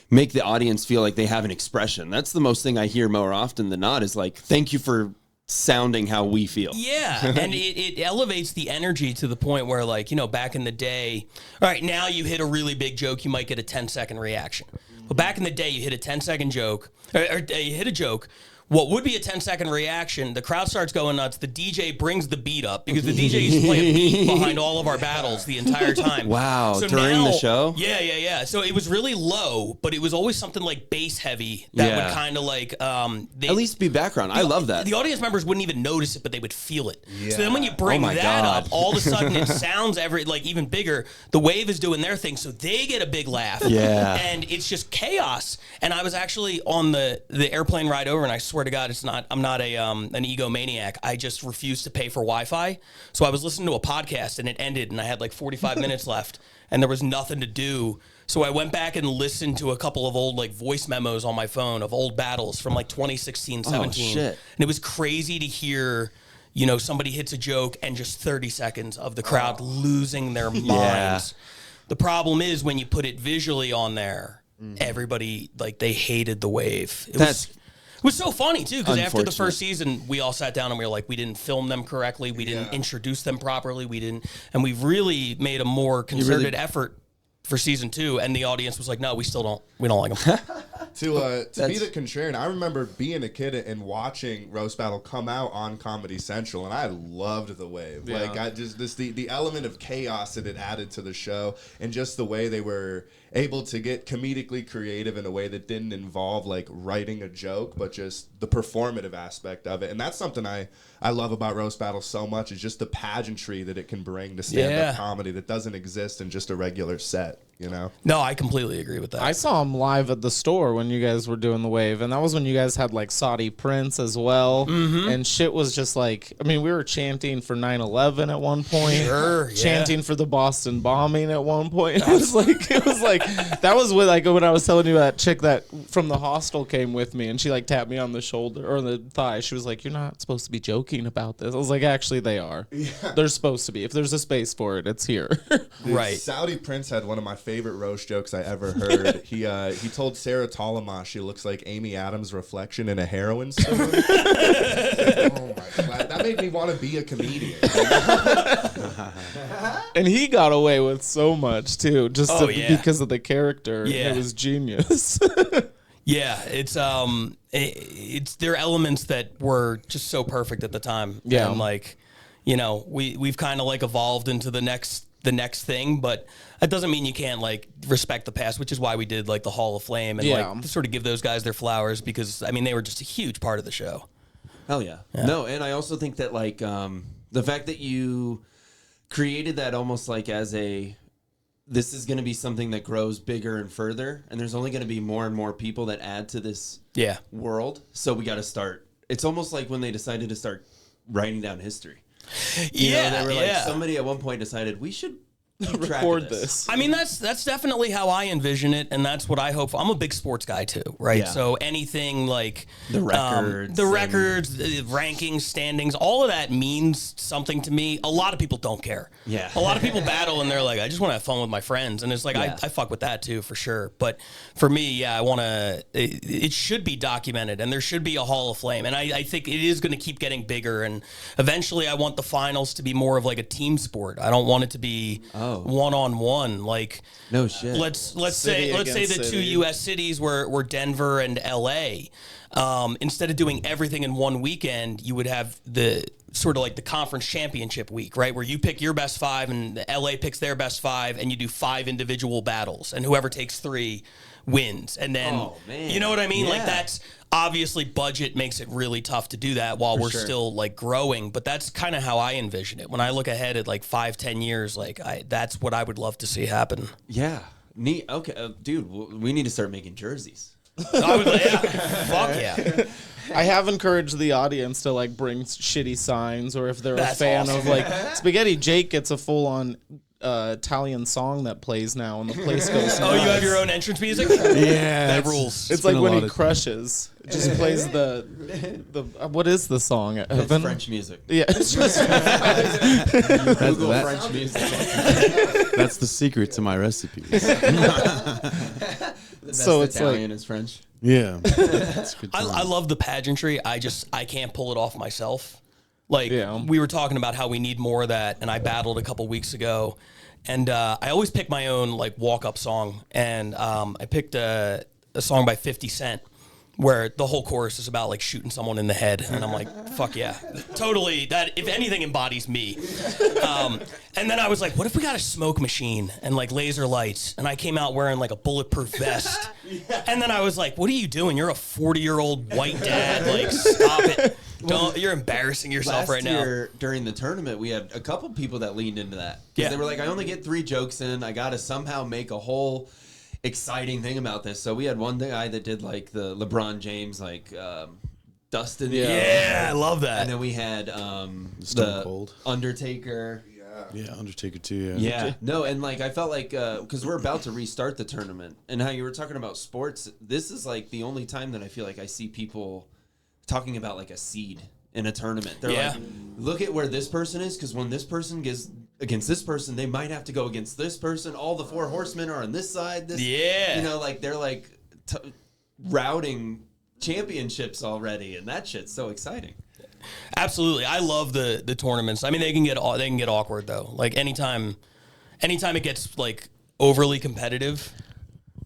make the audience feel like they have an expression. That's the most thing I hear more often than not is like, thank you for sounding how we feel. Yeah, and it elevates the energy to the point where, like, you know, back in the day, all right, now you hit a really big joke, you might get a 10-second reaction. But back in the day, you hit a 10-second joke, or you hit a joke, what would be a 10-second reaction, the crowd starts going nuts, the DJ brings the beat up, because the DJ used to play a beat behind all of our battles the entire time. Wow, so during the show? Yeah. So it was really low, but it was always something like bass heavy that would kind of like... at least be background. I love that. The audience members wouldn't even notice it, but they would feel it. Yeah. So then when you bring that up, all of a sudden it sounds even bigger. The wave is doing their thing, so they get a big laugh. Yeah. And it's just chaos. And I was actually on the airplane ride over, and I swear to God, I'm not an egomaniac. I just refuse to pay for Wi-Fi. So I was listening to a podcast, and it ended, and I had like 45 minutes left, and there was nothing to do. So I went back and listened to a couple of old like voice memos on my phone of old battles from like 2016, 17. Shit. And it was crazy to hear, you know, somebody hits a joke and just 30 seconds of the crowd losing their minds. The problem is when you put it visually on there, everybody, like, they hated the wave. It was so funny, too, because after the first season, we all sat down and we were like, we didn't film them correctly. We didn't introduce them properly. And we really made a more concerted effort for season 2. And the audience was like, no, we don't like them. To be the contrarian, I remember being a kid and watching Roast Battle come out on Comedy Central, and I loved the wave. Yeah. Like, I just the element of chaos that it added to the show, and just the way they were able to get comedically creative in a way that didn't involve like writing a joke, but just the performative aspect of it. And that's something I love about Roast Battle so much, is just the pageantry that it can bring to stand-up comedy that doesn't exist in just a regular set, you know? No, I completely agree with that. I saw him live at the store when you guys were doing the wave, and that was when you guys had like Saudi Prince as well, and shit was just like, I mean, we were chanting for 9/11 at one point, chanting for the Boston bombing at one point. It was like that was when I was telling you that chick that from the hostel came with me, and she like tapped me on the shoulder or the thigh. She was like, "You're not supposed to be joking about this." I was like, "Actually, they are. They're supposed to be. If there's a space for it, it's here." Right. Saudi Prince had one of my favorite roast jokes I ever heard. He told Sarah Talama she looks like Amy Adams' reflection in a heroin store. Oh my God, that made me want to be a comedian. And he got away with so much too, just because of the character. It was genius. Yeah, it's there are elements that were just so perfect at the time. Yeah, and like, you know, we've kind of like evolved into the next thing, but that doesn't mean you can't like respect the past, which is why we did like the Hall of Flame and like sort of give those guys their flowers, because I mean they were just a huge part of the show. Hell yeah. No, and I also think that like the fact that you created that almost like as this is going to be something that grows bigger and further, and there's only going to be more and more people that add to this world. So we got to start. It's almost like when they decided to start writing down history. You know, they were like, somebody at one point decided we should record this. I mean, that's definitely how I envision it, and that's what I hope for. I'm a big sports guy too, right? Yeah. So anything like the records, the rankings, standings, all of that means something to me. A lot of people don't care. Yeah. A lot of people battle and they're like, I just want to have fun with my friends, and it's like I fuck with that too for sure. But for me, I want to. It should be documented, and there should be a Hall of Flame, and I think it is going to keep getting bigger, and eventually, I want the finals to be more of like a team sport. I don't want it to be. one-on-one. Like, no shit. Let's say the two U.S. cities were Denver and L.A. Instead of doing everything in one weekend, you would have the sort of like the conference championship week, right? Where you pick your best 5 and the LA picks their best 5 and you do 5 individual battles and whoever takes 3 wins. And then, you know what I mean? Yeah. Like that's obviously budget makes it really tough to do that while we're still like growing. But that's kind of how I envision it. When I look ahead at like 5-10 years, like that's what I would love to see happen. Yeah. Neat. Okay. Dude, we need to start making jerseys. I would, fuck yeah. I have encouraged the audience to like bring shitty signs, or if they're a fan of like Spaghetti, Jake gets a full on Italian song that plays now, and the place goes nuts. Oh, you have your own entrance music? Yeah, that rules. It's like when he crushes, it just plays the what is the song? It's French music. Yeah, it's just Google French music. That's the secret to my recipes. So it's Italian like is French. Yeah, that's good. I love the pageantry. I can't pull it off myself. Like we were talking about how we need more of that, and I battled a couple weeks ago, and I always pick my own like walk-up song, and I picked a song by 50 Cent where the whole chorus is about like shooting someone in the head, and I'm like, fuck yeah, totally. That if anything embodies me. And then I was like, what if we got a smoke machine and like laser lights, and I came out wearing like a bulletproof vest, and then I was like, what are you doing? You're a 40-year-old white dad. Like, stop it. You're embarrassing yourself right now. Last year during the tournament, we had a couple people that leaned into that. Yeah. They were like, I only get 3 jokes in. I got to somehow make a whole exciting thing about this. So we had one guy that did like the LeBron James, like Dustin. Yeah, I love that. And then we had Stone Cold. Undertaker. Yeah, Undertaker too. Yeah. No, and like I felt like because we're about to restart the tournament, and how you were talking about sports, this is like the only time that I feel like I see people talking about like a seed in a tournament. They're like, look at where this person is, because when this person gets against this person, they might have to go against this person. All the 4 horsemen are on this side. You know, like they're like routing championships already, and that shit's so exciting. Absolutely, I love the tournaments. I mean, they can get awkward though. Like anytime it gets like overly competitive,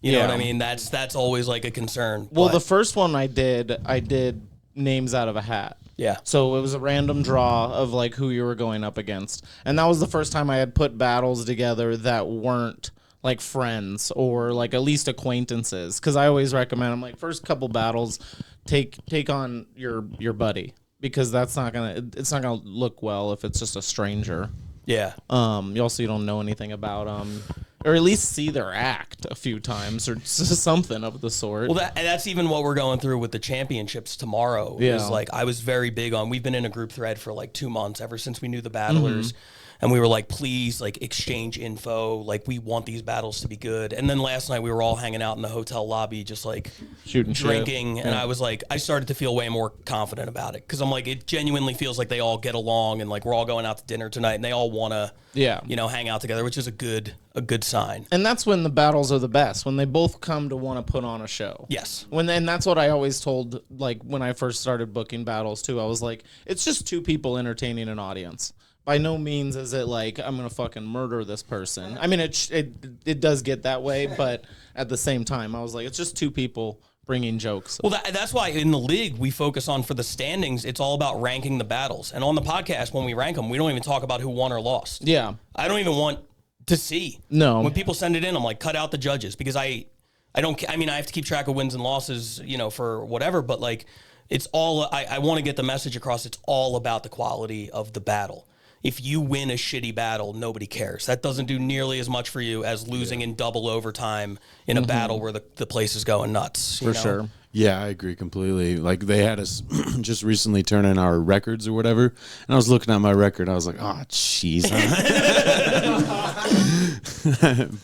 you know what I mean. That's always like a concern. Well, the first one I did names out of a hat. Yeah. So it was a random draw of like who you were going up against, and that was the first time I had put battles together that weren't like friends or like at least acquaintances. Because I always recommend, I'm like, first couple battles, take on your buddy. Because it's not gonna look well if it's just a stranger. Yeah. You don't know anything about them, or at least see their act a few times or something of the sort. Well, that's even what we're going through with the championships tomorrow. Yeah. Is like I was very big on. We've been in a group thread for like 2 months ever since we knew the battlers. And we were like, please, like, exchange info. Like, we want these battles to be good. And then last night we were all hanging out in the hotel lobby just, like, shooting drinking. shit. And I was like, I started to feel way more confident about it. Because I'm like, it genuinely feels like they all get along. And, like, we're all going out to dinner tonight. And they all want to, hang out together, which is a good sign. And that's when the battles are the best. When they both come to want to put on a show. Yes. And that's what I always told, like, when I first started booking battles, too. I was like, it's just 2 people entertaining an audience. By no means is it like, I'm going to fucking murder this person. I mean, it does get that way, but at the same time, I was like, it's just 2 people bringing jokes. Well, that's why in the league, we focus on, for the standings, it's all about ranking the battles. And on the podcast, when we rank them, we don't even talk about who won or lost. Yeah. I don't even want to see. No. When people send it in, I'm like, cut out the judges, because I have to keep track of wins and losses, for whatever, but like, it's all, I want to get the message across. It's all about the quality of the battle. If you win a shitty battle, nobody cares. That doesn't do nearly as much for you as losing in double overtime in a battle where the place is going nuts. For sure. Yeah, I agree completely. Like, they had us just recently turn in our records or whatever, and I was looking at my record, I was like, oh, jeez.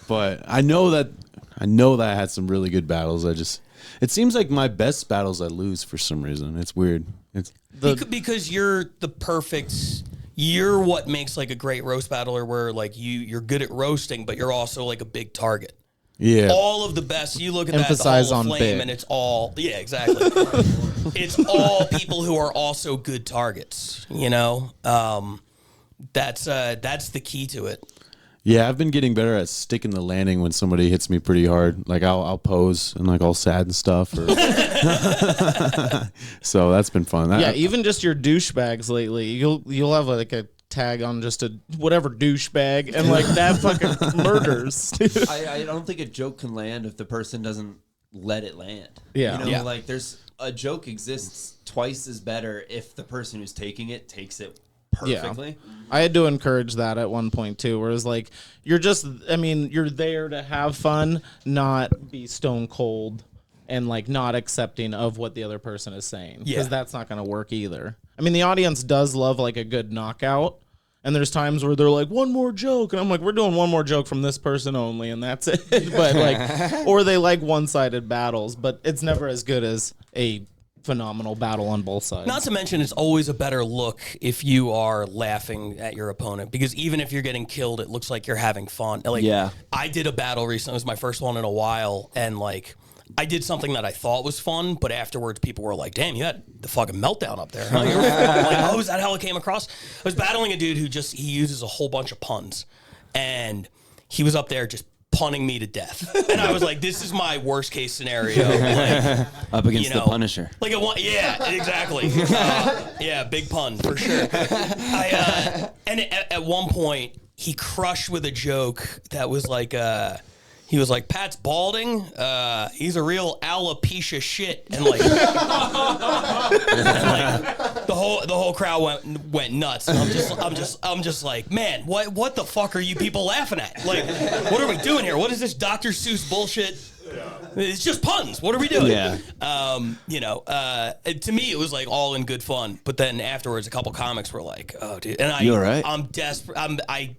But I know that I had some really good battles. It seems like my best battles I lose for some reason. It's weird. Because you're the perfect... You're what makes like a great roast battler, where like you're good at roasting, but you're also like a big target. Yeah. All of the best. You look at Emphasize that, the Hall on of Flame, big. and it's all exactly. It's all people who are also good targets. That's the key to it. Yeah, I've been getting better at sticking the landing when somebody hits me pretty hard. Like I'll pose and like all sad and stuff. Or so that's been fun. Yeah, even just your douchebags lately. You'll have like a tag on just a whatever douchebag, and like that fucking murders. I don't think a joke can land if the person doesn't let it land. Yeah. You know, like there's a joke exists twice as better if the person who's taking it takes it perfectly. Yeah. I had to encourage that at one point too, where it's like you're there to have fun, not be stone cold and like not accepting of what the other person is saying, because that's not going to work either. I mean, the audience does love like a good knockout, and there's times where they're like, one more joke, and I'm like, we're doing one more joke from this person only, and that's it. But like, or they like one-sided battles, but it's never as good as a phenomenal battle on both sides. Not to mention, it's always a better look if you are laughing at your opponent, because even if you're getting killed, it looks like you're having fun. Like, I did a battle recently. It was my first one in a while, and like, I did something that I thought was fun, but afterwards people were like, damn, you had the fucking meltdown up there. Huh? You were like, oh, is that how it came across? I was battling a dude who he uses a whole bunch of puns, and he was up there just punning me to death. And I was like, this is my worst case scenario. Like, up against the Punisher. Like yeah, exactly. Yeah, big pun for sure. And at one point he crushed with a joke that was like, he was like, Pat's balding. He's a real alopecia shit, and like, and like the whole crowd went nuts. And I'm just like, man, what the fuck are you people laughing at? Like, what are we doing here? What is this Dr. Seuss bullshit? It's just puns. What are we doing? Yeah. To me, it was like all in good fun. But then afterwards, a couple comics were like, "Oh, dude," and you all right? I'm desperate. I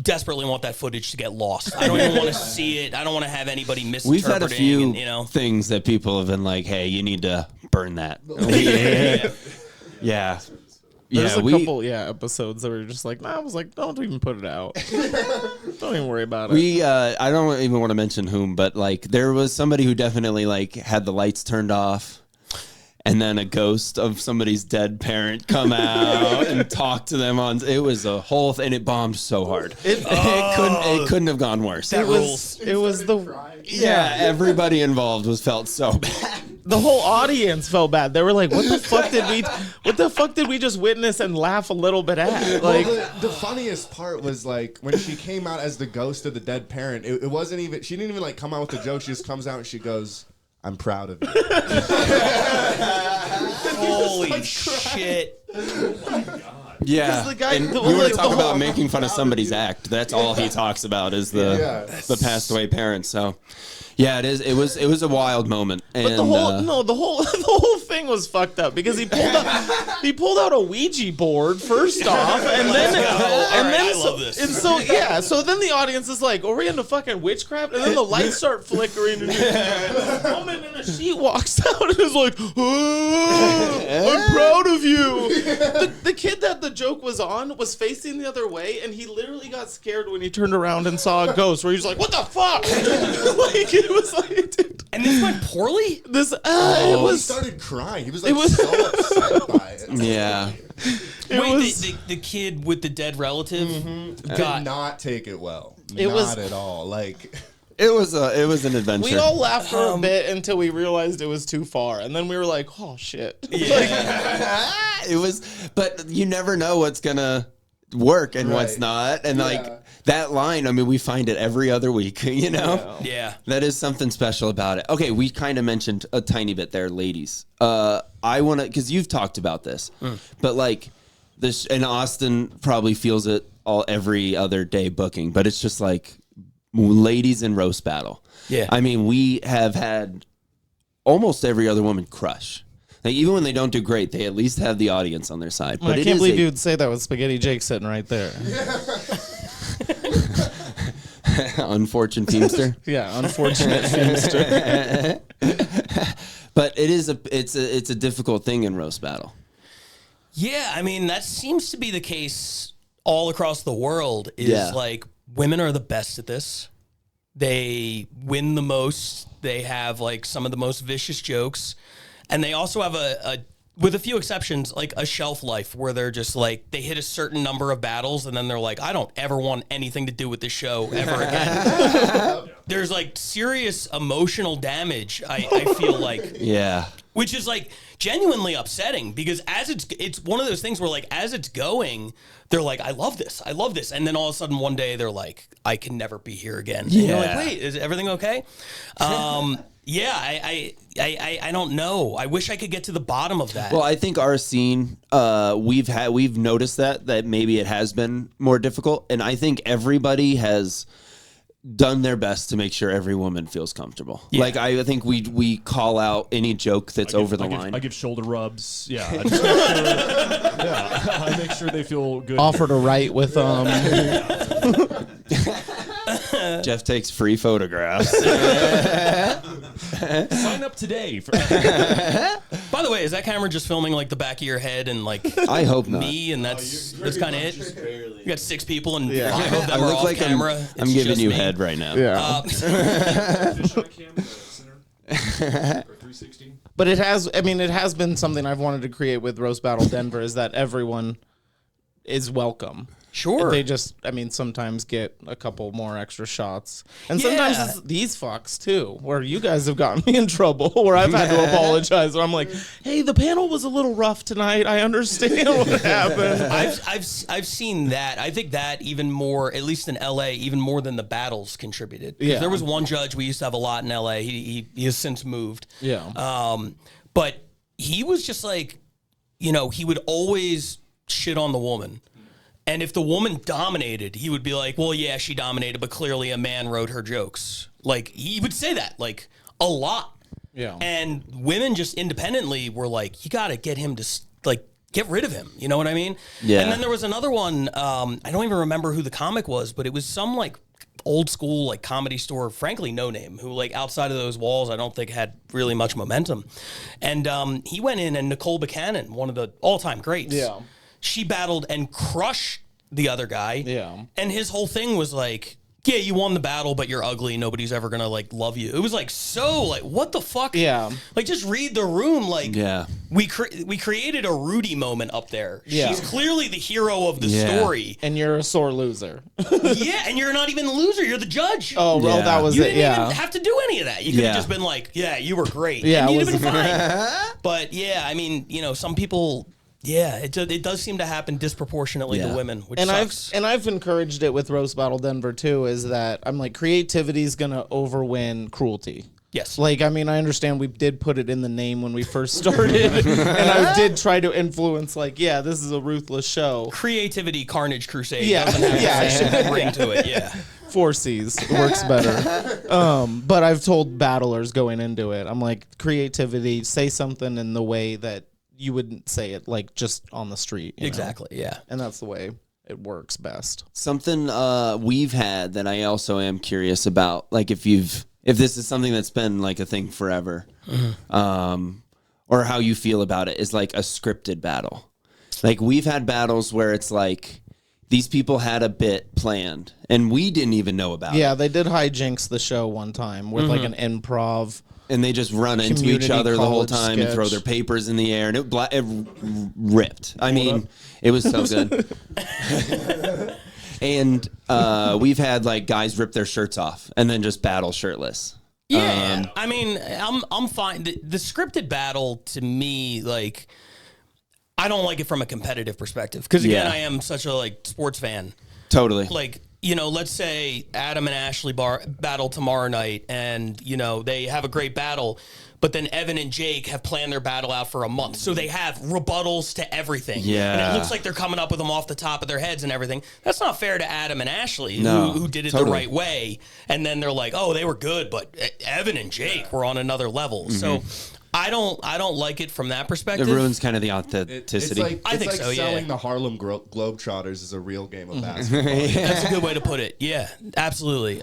desperately want that footage to get lost. I don't even want to see it. I don't want to have anybody misinterpreting. We've had a few and, things that people have been like, hey, you need to burn that. Yeah. There's a couple episodes that were just like, nah, I was like, don't even put it out. Don't even worry about it. I don't even want to mention whom, but like there was somebody who definitely like had the lights turned off, and then a ghost of somebody's dead parent come out and talk to them on. It was a whole thing, and it bombed so hard. It couldn't have gone worse. That rules. It was everybody involved felt so bad. The whole audience felt bad. They were like, what the fuck did we just witness and laugh a little bit at? Like, the funniest part was like when she came out as the ghost of the dead parent, it wasn't even, she didn't even like come out with the joke. She just comes out and she goes, I'm proud of you. Holy shit. Yeah, the guy, and you want to talk about making fun of somebody's act. That's all he talks about is the passed away parents. So, yeah, it is. It was a wild moment. And but the whole thing was fucked up because he pulled out a Ouija board first off, and then I love this. And so then the audience is like, "Are we into fucking witchcraft?" And then the lights start flickering, and this woman in a sheet walks out and is like, oh, "I'm proud of you." The kid that the joke was on was facing the other way, and he literally got scared when he turned around and saw a ghost. Where he was like, "What the fuck?" Like it was like, dude. And this went poorly? He started crying. He was like so upset by it. Yeah. The kid with the dead relative did not take it well. Not at all. Like it was an adventure. We all laughed for a bit until we realized it was too far, and then we were like, "Oh shit!" Yeah. It was, but you never know what's gonna work and what's not, and like that line. I mean, we find it every other week. You know, that is something special about it. Okay, we kind of mentioned a tiny bit there, ladies. I want to, because you've talked about this, but like this, and Austin probably feels it every other day booking, but it's just like ladies in roast battle. Yeah, I mean, we have had almost every other woman crush. Like, even when they don't do great, they at least have the audience on their side. But I can't believe you would say that with Spaghetti Jake sitting right there. Unfortunate Teamster. Yeah, unfortunate Teamster. But it's a difficult thing in roast battle. Yeah, I mean, that seems to be the case all across the world. Like, women are the best at this. They win the most. They have like some of the most vicious jokes. And they also have a with a few exceptions, like a shelf life where they're just like, they hit a certain number of battles and then they're like, I don't ever want anything to do with this show ever again. There's like serious emotional damage, I feel like. Yeah. Which is like genuinely upsetting because as it's one of those things where like as it's going, they're like, I love this. And then all of a sudden one day they're like, I can never be here again. And you're like, wait, is everything okay? Yeah, I don't know. I wish I could get to the bottom of that. Well, I think our scene, we've noticed that maybe it has been more difficult, and I think everybody has done their best to make sure every woman feels comfortable. Yeah. Like I think we call out any joke that's over the line. I give shoulder rubs. Yeah, I just make sure, I make sure they feel good. Offer to write with them. Jeff takes free photographs. Sign up today. By the way, is that camera just filming like the back of your head and like I hope not. Me and that's kind of it. You got 6 people and 5 of them I are look off like camera. I'm giving you head right now. Yeah. But it has been something I've wanted to create with Roast Battle Denver is that everyone is welcome. Sure. They just, sometimes get a couple more extra shots. And sometimes it's these fucks, too, where you guys have gotten me in trouble, where I've had to apologize. Where I'm like, hey, the panel was a little rough tonight. I understand what happened. I've seen that. I think that even more, at least in LA, even more than the battles contributed. Yeah. There was one judge we used to have a lot in LA. He has since moved. Yeah. But he was just like, he would always shit on the woman. And if the woman dominated, he would be like, well, yeah, she dominated, but clearly a man wrote her jokes. Like, he would say that, like, a lot. Yeah. And women just independently were like, you got to get him to, like, get rid of him. You know what I mean? Yeah. And then there was another one, I don't even remember who the comic was, but it was some, like, old school, like, comedy store, frankly, no name, who, like, outside of those walls, I don't think had really much momentum. And he went in, and Nicole Buchanan, one of the all-time greats. Yeah. She battled and crushed the other guy. Yeah. And his whole thing was like, yeah, you won the battle, but you're ugly. Nobody's ever going to, like, love you. It was like, so, like, what the fuck? Yeah. Like, just read the room. Like, yeah. we created a Rudy moment up there. Yeah. She's clearly the hero of the story. And you're a sore loser. Yeah, and you're not even the loser. You're the judge. Oh, well, that was you it, didn't even have to do any of that. You could have just been like, yeah, you were great. Yeah, and you'd have been fine. But, yeah, I mean, some people... Yeah, it does seem to happen disproportionately to women, which sucks. I've encouraged it with Roast Battle Denver too. Is that I'm like creativity is gonna overwin cruelty. Yes. Like I understand we did put it in the name when we first started, and I did try to influence. Like, yeah, this is a ruthless show. Creativity, Carnage Crusade. Yeah, doesn't have the same ring to it. Yeah. 4 C's works better. But I've told battlers going into it, I'm like creativity. Say something in the way that you wouldn't say it like just on the street. Exactly. Yeah. And that's the way it works best. Something we've had that I also am curious about, like if this is something that's been like a thing forever, or how you feel about it, is like a scripted battle. Like we've had battles where it's like these people had a bit planned and we didn't even know about it. Yeah, they did hijinks the show one time with like an improv. And they just run into each other the whole time and throw their papers in the air, and it ripped. I mean, it was so good. And we've had like guys rip their shirts off and then just battle shirtless. Yeah, I mean, I'm fine. The scripted battle to me, like, I don't like it from a competitive perspective because again, I am such a like sports fan. Totally. Like, let's say Adam and Ashley battle tomorrow night and, they have a great battle, but then Evan and Jake have planned their battle out for a month. So they have rebuttals to everything. Yeah. And it looks like they're coming up with them off the top of their heads and everything. That's not fair to Adam and Ashley who did it the right way. And then they're like, oh, they were good, but Evan and Jake were on another level. So I don't like it from that perspective. It ruins kind of the authenticity. I think so, yeah. Selling the Harlem Globetrotters is a real game of basketball. That's a good way to put it. Yeah, absolutely.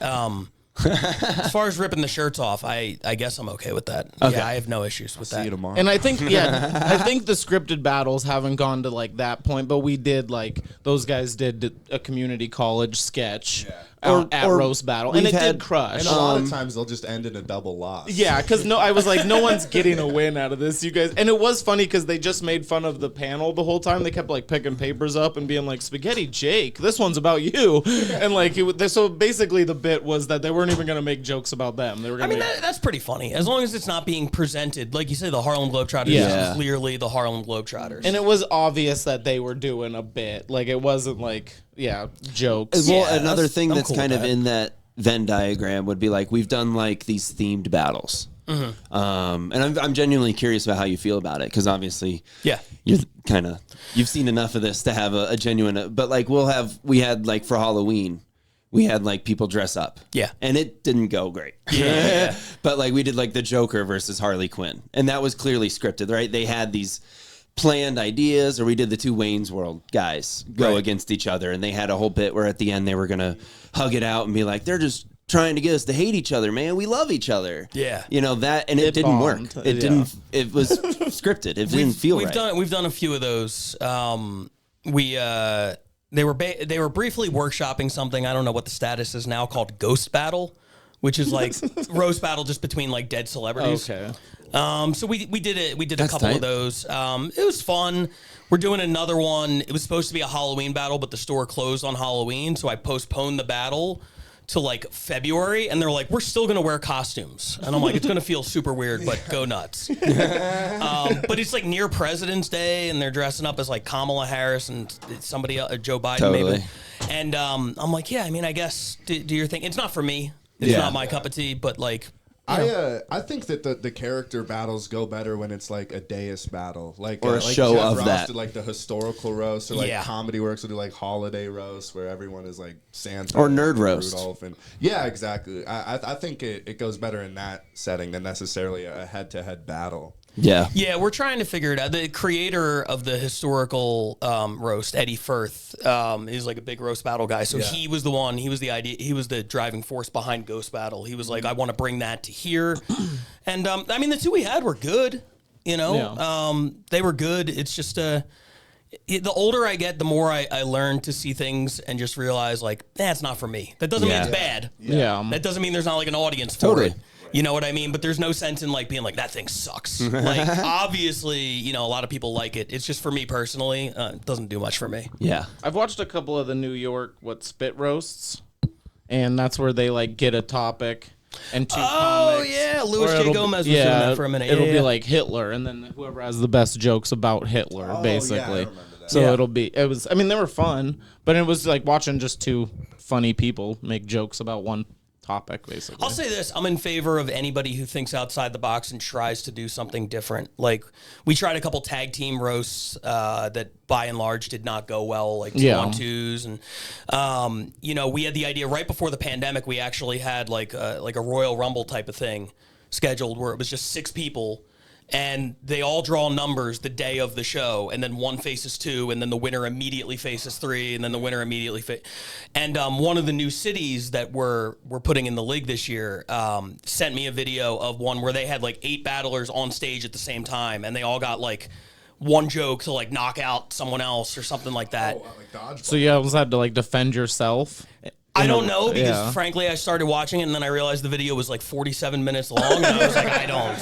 As far as ripping the shirts off, I guess I'm okay with that. Okay. Yeah, I have no issues with See that. you tomorrow. And I think, I think the scripted battles haven't gone to like that point, but we did like those guys did a community college sketch at Or roast battle, and it did crush. and a lot of times they'll just end in a double loss. Yeah, because I was like, no one's getting a win out of this, you guys. And it was funny because they just made fun of the panel the whole time. They kept like picking papers up and being like, Spaghetti Jake, this one's about you. And like, so basically the bit was that they weren't even going to make jokes about them. They were I going mean, that's pretty funny. As long as it's not being presented, like you say, the Harlem Globetrotters Yeah. is clearly the Harlem Globetrotters. and it was obvious that they were doing a bit. Like, it wasn't like, jokes. Well, Yeah, another that's- thing I'm that's cool kind with of that. in that Venn diagram would be like we've done like these themed battles, and I'm genuinely curious about how you feel about it because obviously, Yeah. you've seen enough of this to have a genuine. But like we had like for Halloween, we had like people dress up, Yeah. and it didn't go great. Yeah. But like we did like the Joker versus Harley Quinn, and that was clearly scripted, right? They had these planned ideas, or we did the two Wayne's World guys go Right. against each other, and they had a whole bit where at the end they were gonna hug it out and be like, they're just trying to get us to hate each other, man. We love each other. Yeah. You know that, and it It didn't bombed. work. It Yeah. didn't. It was scripted. It didn't feel we've right. We've done a few of those. They were briefly workshopping something. I don't know what the status is now, called Ghost Battle, which is like roast battle just between like dead celebrities. Okay. So we did it. We did a That's couple of tight. those. It was fun. We're doing another one. It was supposed to be a Halloween battle, but the store closed on Halloween, so I postponed the battle to like February, and they're like, we're still gonna wear costumes, and I'm like, it's gonna feel super weird, but go nuts. But it's like near President's Day, and they're dressing up as like Kamala Harris and somebody else, Joe Biden Totally. maybe. And I'm like, yeah, I mean, I guess do your thing. It's not for me. It's not my cup of tea, but like. I think that the character battles go better when it's like a dais battle, like Or a like show Jeff of Ross that. did, like the historical roast, or like Yeah. Comedy Works will do like holiday roast where everyone is like Santa Or nerd and roast. Rudolph, and yeah, exactly. I think it goes better in that setting than necessarily a head-to-head battle. Yeah. Yeah, we're trying to figure it out. The creator of the historical roast, Eddie Firth, is like a big roast battle guy. So he was the one. He was the idea. He was the driving force behind Ghost Battle. He was like, I want to bring that to here. And I mean, the two we had were good. You know, they were good. It's just the older I get, the more I learn to see things and just realize like, it's not for me. That doesn't mean it's bad. Yeah. That doesn't mean there's not like an audience for Totally. it. You know what I mean? But there's no sense in like being like, that thing sucks. Like, obviously, you know, a lot of people like it. It's just for me personally, it doesn't do much for me. Yeah. I've watched a couple of the New York spit roasts, and that's where they like get a topic and two comics. yeah, Louis Or J. it'll Gomez was be, doing that for a minute. It'll Yeah, be yeah. like Hitler, and then whoever has the best jokes about Hitler, basically. remember that. So Yeah. it was. I mean, they were fun, but it was like watching just two funny people make jokes about one topic, basically. I'll say this: I'm in favor of anybody who thinks outside the box and tries to do something different. Like we tried a couple tag team roasts that, by and large, did not go well, like 2-on-2s, and you know, we had the idea right before the pandemic. We actually had like a Royal Rumble type of thing scheduled where it was just 6 people. And they all draw numbers the day of the show, and then one faces 2, and then the winner immediately faces 3, and then the winner immediately And one of the new cities that we're putting in the league this year sent me a video of one where they had like 8 battlers on stage at the same time, and they all got like one joke to like knock out someone else or something like that. Like dodgeball. So you always had to like defend yourself. I don't know because Yeah. frankly I started watching it and then I realized the video was like 47 minutes long and I was like, I don't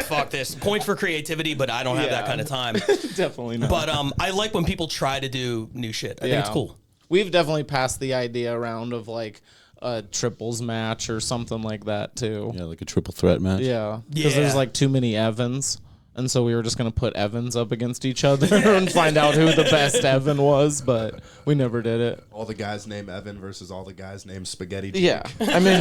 fuck this. Points for creativity, but I don't have that Yeah. kind of time. Definitely not. But I like when people try to do new shit. I think it's cool. We've definitely passed the idea around of like a triples match or something like that too. Yeah, like a triple threat match. Yeah, because Yeah. there's like too many Evans, and so we were just gonna put Evans up against each other and find out who the best Evan was, but we never did it. All the guys named Evan versus all the guys named Spaghetti. Yeah, I mean,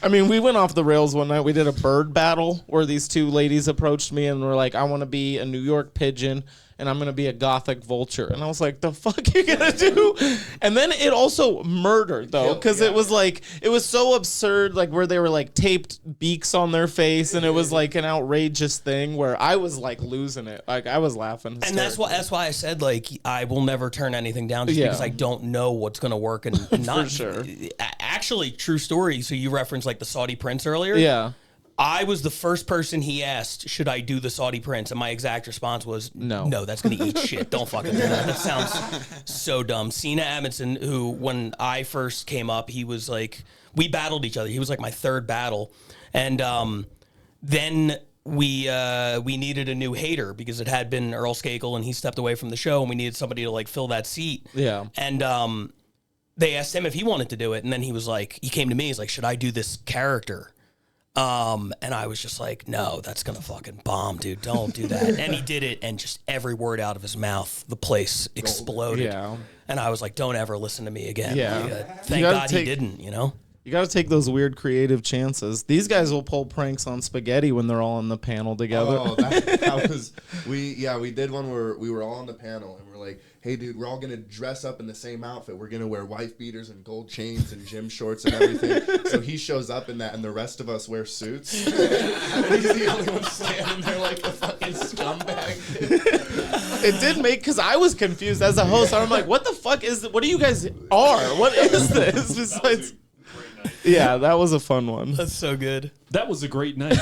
I mean, we went off the rails one night. We did a bird battle where these 2 ladies approached me and were like, "I want to be a New York pigeon." And I'm going to be a gothic vulture. And I was like, the fuck are you going to do? And then it also murdered, though, because it was like, it was so absurd, like where they were like taped beaks on their face. And it was like an outrageous thing where I was like losing it. Like I was laughing. And that's why I said like I will never turn anything down just Yeah. because I don't know what's going to work and not. sure. Actually, true story. So you referenced like the Saudi prince earlier. Yeah. I was the first person he asked, should I do the Saudi prince? And my exact response was, No. No, that's going to eat shit. Don't fucking do that. That sounds so dumb. Cena Amundsen, who, when I first came up, he was like, we battled each other. He was like my third battle. And then we needed a new hater because it had been Earl Skakel and he stepped away from the show and we needed somebody to like fill that seat. Yeah. And they asked him if he wanted to do it. And then he was like, he came to me, he's like, should I do this character? And I was just like, no, that's going to fucking bomb, dude. Don't do that. And he did it, and just every word out of his mouth, the place exploded. Yeah. And I was like, don't ever listen to me again. Yeah. Like, thank God he didn't, you know? You got to take those weird creative chances. These guys will pull pranks on Spaghetti when they're all on the panel together. Oh, that was we did one where we were all on the panel and we're like, hey dude, we're all gonna dress up in the same outfit. We're gonna wear wife beaters and gold chains and gym shorts and everything. So he shows up in that and the rest of us wear suits. And he's the only one standing there like a fucking scumbag. It did make, because I was confused as a host. I'm like, what the fuck is, what do you guys are? What is this? Besides, yeah, that was a fun one. That's so good. That was a great night.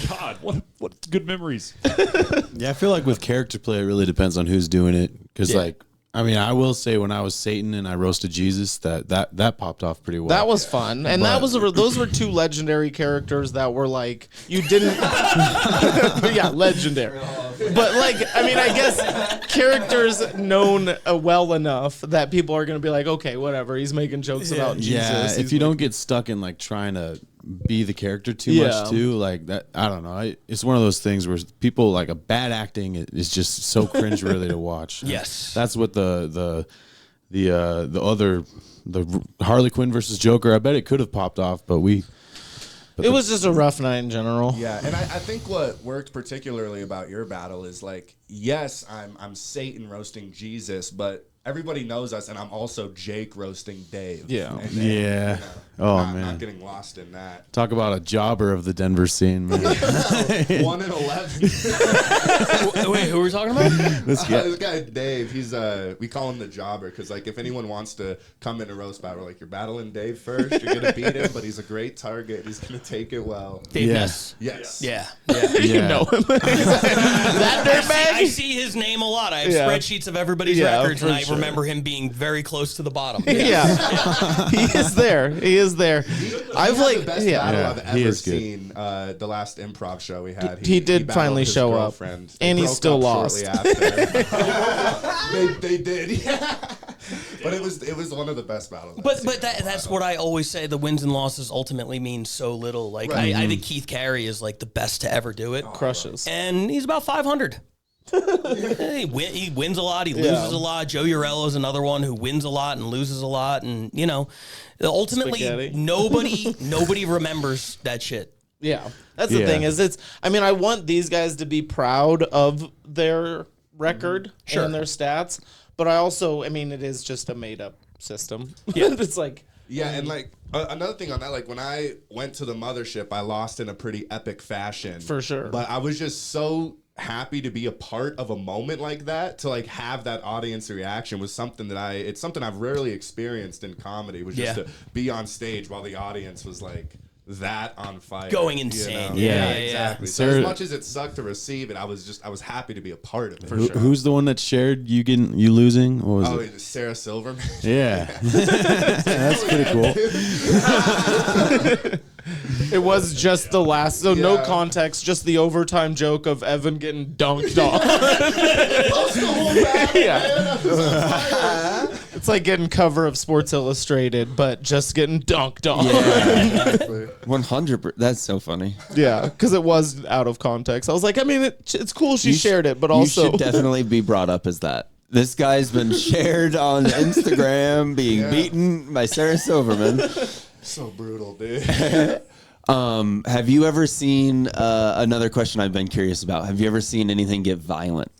God, what good memories. Yeah, I feel like with character play, it really depends on who's doing it. Because, like, I mean, I will say when I was Satan and I roasted Jesus, that popped off pretty well. That was fun, and those were two legendary characters that were like, you didn't, yeah, legendary. But like, I mean, I guess characters known well enough that people are gonna be like, okay, whatever. He's making jokes about Jesus. Yeah, if you don't get stuck in like trying to be the character too much too, like that, I don't know. It's one of those things where people like a bad acting is just so cringe-worthy to watch. Yes, that's what the Harley Quinn versus Joker. I bet it could have popped off, but it was just a rough night in general. Yeah, and I think what worked particularly about your battle is like, yes, I'm Satan roasting Jesus, but everybody knows us, and I'm also Jake roasting Dave. Yeah. And, yeah. Not getting lost in that. Talk about a jobber of the Denver scene, man. 1 in 11. Wait, who are we talking about? This guy Dave. He's we call him the jobber because like if anyone wants to come in a roast battle, like you're battling Dave first, you're gonna beat him, but he's a great target. He's gonna take it well. Dave Yes. Yeah. You know him. That dirtbag. I see his name a lot. I have spreadsheets of everybody's records, and I remember him being very close to the bottom. Yeah. He is there. He is there. I've like the best battle I've he ever is good. seen. The last improv show we had. He did battled finally his show up, girlfriend. and he still lost. Shortly after. they did, yeah. But it was one of the best battles. But that's what I always say. The wins and losses ultimately mean so little. Like I think Keith Carey is like the best to ever do it. Crushes, and he's about 500. He wins a lot. He loses a lot. Joe Urello is another one who wins a lot and loses a lot, and you know, ultimately Spaghetti. nobody remembers that shit. Yeah, that's the thing. I mean, I want these guys to be proud of their record and their stats, but I also, I mean, it is just a made up system. Yeah, it's like. Yeah, and like another thing on that, like when I went to the mothership, I lost in a pretty epic fashion. For sure. But I was just so happy to be a part of a moment like that, to like have that audience reaction was something that it's something I've rarely experienced in comedy, was just to be on stage while the audience was like that on fire, going insane. You know? Yeah, exactly. So Sarah, as much as it sucked to receive it, I was happy to be a part of it. For sure. Who's the one that shared you losing? What was it? Sarah Silverman. Yeah. That's pretty cool. It was just the last, so no context, just the overtime joke of Evan getting dunked on. It's like getting cover of Sports Illustrated, but just getting dunked on. Yeah, 100%. That's so funny. Yeah, because it was out of context. I was like, I mean, it's cool she shared it, but also you should definitely be brought up as that. This guy's been shared on Instagram being beaten by Sarah Silverman. So brutal, dude. Have you ever seen another question I've been curious about? Have you ever seen anything get violent?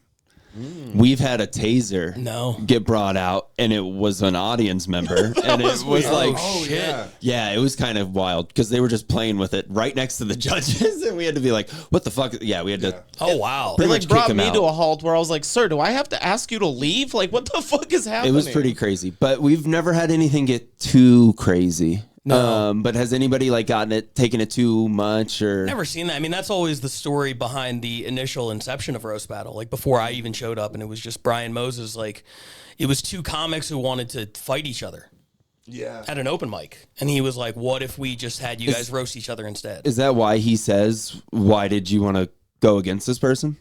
We've had a taser No. get brought out, and it was an audience member, and it was like, Oh, shit. yeah. It was kind of wild because they were just playing with it right next to the judges, and we had to be like, what the fuck? Yeah, we had to. Oh, wow. They Pretty like much brought kick him me out. to a halt where I was like, "Sir, do I have to ask you to leave? Like, what the fuck is happening?" It was pretty crazy, but we've never had anything get too crazy. No. But has anybody like taken it too much or? Never seen that. I mean, that's always the story behind the initial inception of Roast Battle. Like before I even showed up, and it was just Brian Moses. Like, it was two comics who wanted to fight each other Yeah. at an open mic, and he was like, "What if we just had you guys roast each other instead?" Is that why he says, "Why did you want to go against this person?"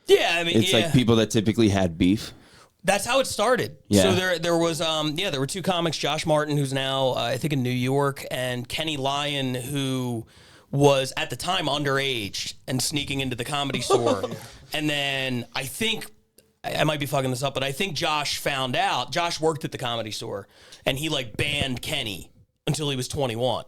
Yeah, I mean, It's like people that typically had beef. That's how it started. Yeah. So there was there were two comics, Josh Martin, who's now I think in New York, and Kenny Lyon, who was at the time underage and sneaking into the Comedy Store. And then I think I might be fucking this up, but I think Josh found out. Josh worked at the Comedy Store, and he like banned Kenny until he was 21.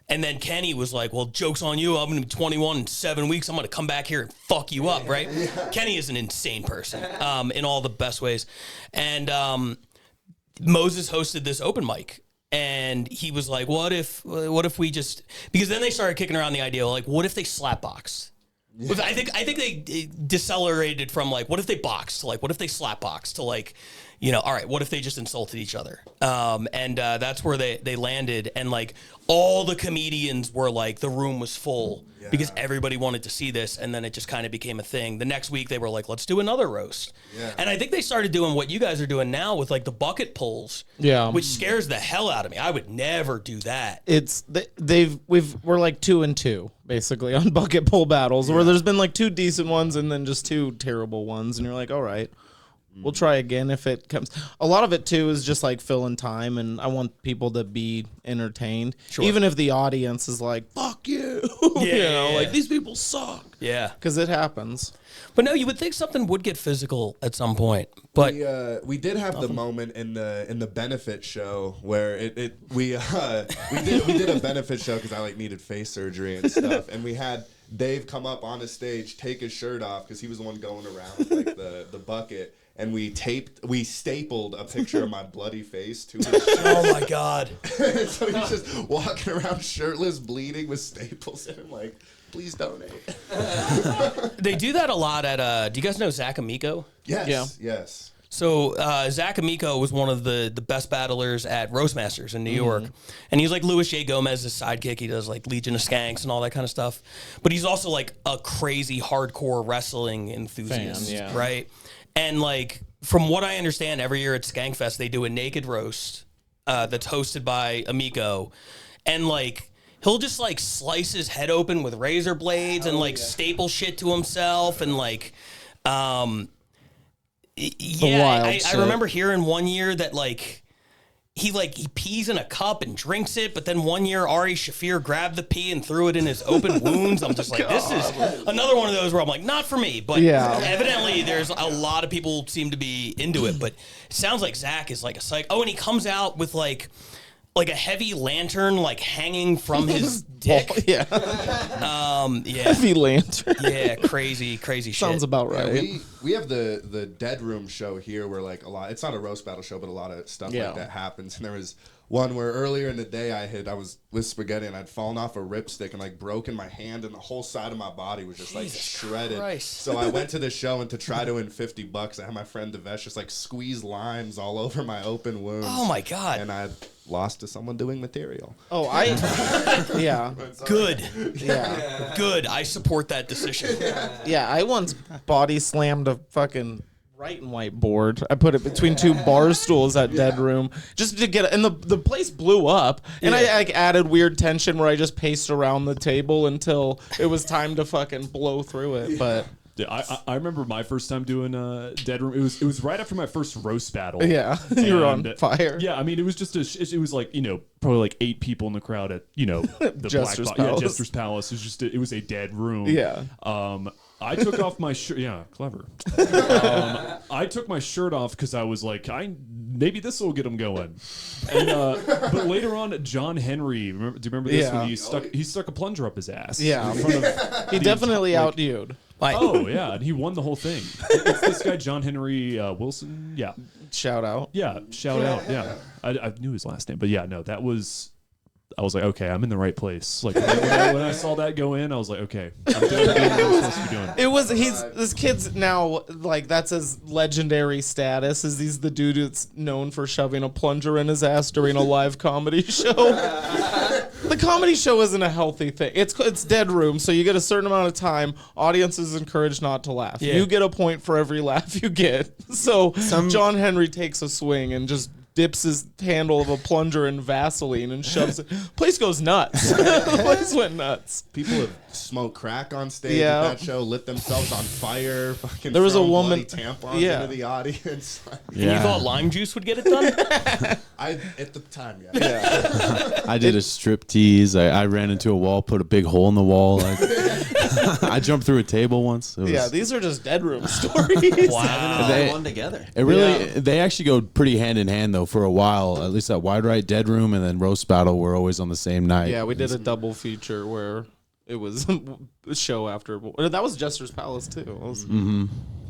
And then Kenny was like, well, joke's on you. I'm going to be 21 in 7 weeks. I'm going to come back here and fuck you up, right? Yeah. Kenny is an insane person in all the best ways. And Moses hosted this open mic. And he was like, what if we just... Because then they started kicking around the idea, like, what if they slap box? Yeah. I think they decelerated from, like, what if they boxed to, like, what if they slap boxed to, like... all right, what if they just insulted each other? And that's where they landed. And, like, all the comedians were, like, the room was full because everybody wanted to see this. And then it just kind of became a thing. The next week, they were like, let's do another roast. Yeah. And I think they started doing what you guys are doing now with, like, the bucket pulls, which scares the hell out of me. I would never do that. We're like 2-2, basically, on bucket pull battles, where there's been, like, 2 decent ones and then just 2 terrible ones. And you're like, all right. We'll try again if it comes. A lot of it, too, is just like filling time, and I want people to be entertained. Sure. Even if the audience is like, fuck you. Like, these people suck. Yeah. Because it happens. But no, you would think something would get physical at some point. But we did have the moment in the benefit show where we did a benefit show because I like needed face surgery and stuff, and we had Dave come up on the stage, take his shirt off because he was the one going around with like the bucket. And we stapled a picture of my bloody face to his shirt. Oh my God. So he's just walking around shirtless, bleeding with staples. And I'm like, please donate. They do that a lot at, do you guys know Zach Amico? Yes, yes. So Zach Amico was one of the best battlers at Roastmasters in New York. And he's like Louis J. Gomez's sidekick. He does like Legion of Skanks and all that kind of stuff. But he's also like a crazy hardcore wrestling enthusiast, right? And, like, from what I understand, every year at Skankfest, they do a naked roast that's hosted by Amico. And, like, he'll just, like, slice his head open with razor blades and, like, staple shit to himself. And, like, I remember hearing one year that, like, he pees in a cup and drinks it, but then one year Ari Shaffir grabbed the pee and threw it in his open wounds. I'm just like, this is another one of those where I'm like, not for me. But evidently there's a lot of people who seem to be into it. But it sounds like Zach is like a psych. Oh, and he comes out with like a heavy lantern like hanging from his dick. Heavy lantern. Yeah, crazy shit. Sounds about right. Yeah, we have the Dead Room show here where like a lot, it's not a roast battle show, but a lot of stuff like that happens. And there was one where earlier in the day I was with Spaghetti and I'd fallen off a ripstick and like broken my hand and the whole side of my body was just like shredded. Christ. So I went to the show and to try to win $50, I had my friend Devesh just like squeeze limes all over my open wounds. Oh my God. And I lost to someone doing material. Oh, Good. Yeah. Good. I support that decision. Yeah, I once body slammed a fucking right and white board. I put it between 2 bar stools at Dead Room just to get it. And the place blew up. And I like added weird tension where I just paced around the table until it was time to fucking blow through it. But yeah, I remember my first time doing Dead Room. It was right after my first roast battle. Yeah, you were on fire. Yeah, I mean it was just it was like probably like 8 people in the crowd at the Jester's Palace. Jester's Palace. It was a dead room. Yeah. I took off my shirt. Yeah, clever. I took my shirt off because I was like, maybe this will get him going. And but later on, John Henry, do you remember this when he stuck a plunger up his ass? Yeah, he definitely outviewed. Oh yeah, and he won the whole thing. It's this guy John Henry Wilson. Yeah, Shout out. yeah, shout out. Yeah, I knew his last name, but yeah, no, that was. I was like, okay, I'm in the right place. Like when I saw that go in, I was like, okay, I'm doing what I'm supposed to be doing. It was this kid's now like that's his legendary status. Is he's the dude that's known for shoving a plunger in his ass during a live comedy show. The comedy show isn't a healthy thing. It's dead room, so you get a certain amount of time. Audience is encouraged not to laugh. Yeah. You get a point for every laugh you get. So John Henry takes a swing and just dips his handle of a plunger in Vaseline and shoves it. Place goes nuts. The place went nuts. People have smoked crack on stage Yeah. at that show, lit themselves on fire. Fucking There was a thrown woman- bloody tampons yeah. into the audience. And you thought lime juice would get it done? I at the time, yeah. I did a strip tease. I ran into a wall, put a big hole in the wall. I jumped through a table once. It was, Yeah, these are just dead room stories. Wow. They one together. It really, they actually go pretty hand in hand though. For a while, at least that Wide Right, Dead Room, and then Roast Battle were always on the same night. Yeah, we did a double feature where it was a show after. That was Jester's Palace too. It was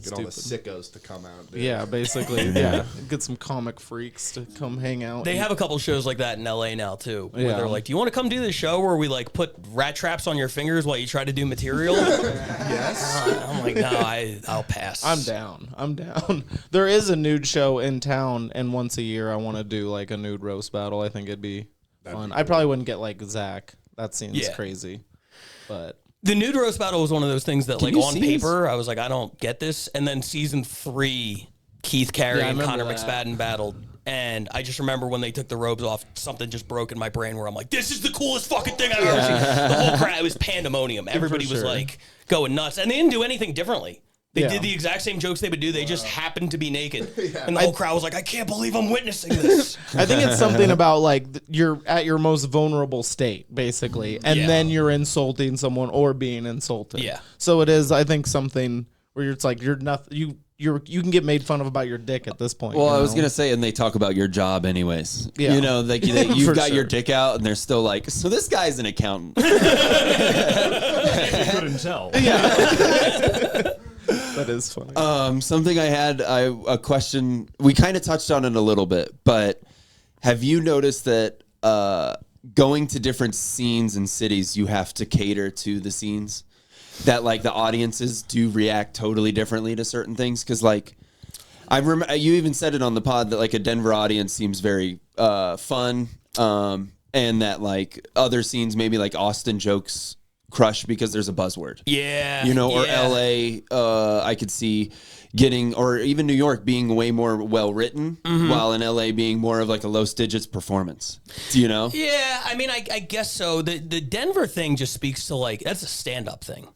Get all the sickos to come out. Dude. Yeah, basically. Yeah, get some comic freaks to come hang out. They have a couple shows like that in LA now too. Where Yeah. they're like, "Do you want to come do this show where we like put rat traps on your fingers while you try to do material?" Yes. I'm like, "No, I'll pass." I'm down. There is a nude show in town, and once a year I want to do like a nude roast battle. I think it'd be fun. I probably wouldn't get like Zach. That seems Yeah. crazy, but. The nude roast battle was one of those things that, like, you on see paper, I was like, I don't get this. And then season 3, Keith Carey Yeah, I and remember Connor that. McSpadden battled. And I just remember when they took the robes off, something just broke in my brain where I'm like, this is the coolest fucking thing I've ever seen. The whole crowd, it was pandemonium. Everybody was sure. like going nuts. And they didn't do anything differently. They Yeah. did the exact same jokes they would do. They just happened to be naked. And the whole crowd was like, I can't believe I'm witnessing this. I think it's something about like you're at your most vulnerable state, basically, and Yeah. then you're insulting someone or being insulted. Yeah. So it is, I think, something where it's like you're nothing. You can get made fun of about your dick at this point. Well, you I was know? gonna say, and they talk about your job anyways. Yeah. You know, like you've For got your sure. dick out, and they're still like, so this guy's an accountant. You couldn't tell. That is funny. Something I had a question. We kind of touched on it a little bit, but have you noticed that going to different scenes and cities, you have to cater to the scenes? That like the audiences do react totally differently to certain things, because like I remember you even said it on the pod that like a Denver audience seems very fun, and that like other scenes maybe like Austin jokes crush because there's a buzzword. Yeah. You know, or yeah. LA, I could see getting, or even New York being way more well written, while in LA being more of like a Los Digits performance. Do you know? Yeah, I mean, I guess so. The Denver thing just speaks to like, that's a stand-up thing.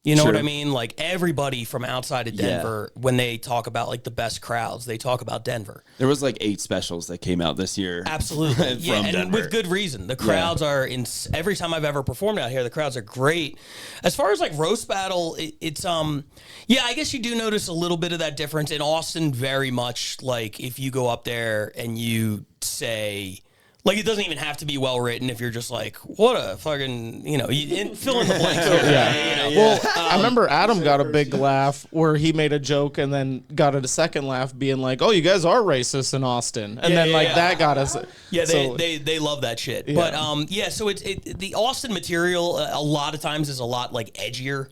You know Sure. what I mean? Like everybody from outside of Denver, when they talk about like the best crowds, they talk about Denver. There was like 8 specials that came out this year. Absolutely. Yeah, From and Denver. with good reason. The crowds are in every time I've ever performed out here, the crowds are great. As far as like roast battle, it's yeah, I guess you do notice a little bit of that difference in Austin. Very much like if you go up there and you say, like, it doesn't even have to be well written if you're just like, what a fucking, you know, fill in the blanks. Yeah. You know? Well, I remember Adam got a big laugh where he made a joke and then got a second laugh being like, "Oh, you guys are racist in Austin," and then that got us. Yeah, so- they love that shit. But yeah, so it's the Austin material a lot of times is a lot like edgier.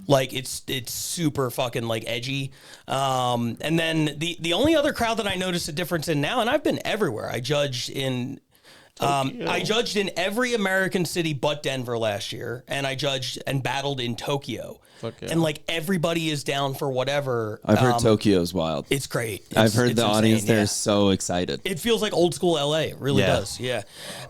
Like it's super fucking like edgy. And then the only other crowd that I notice a difference in now, and I've been everywhere. I judged in every American city but Denver last year, and I judged and battled in Tokyo. yeah. And like everybody is down for whatever. I've heard Tokyo's wild. It's great. I've heard It's the audience insane, there yeah. is so excited. It feels like old school LA. It really Yeah. does. Yeah.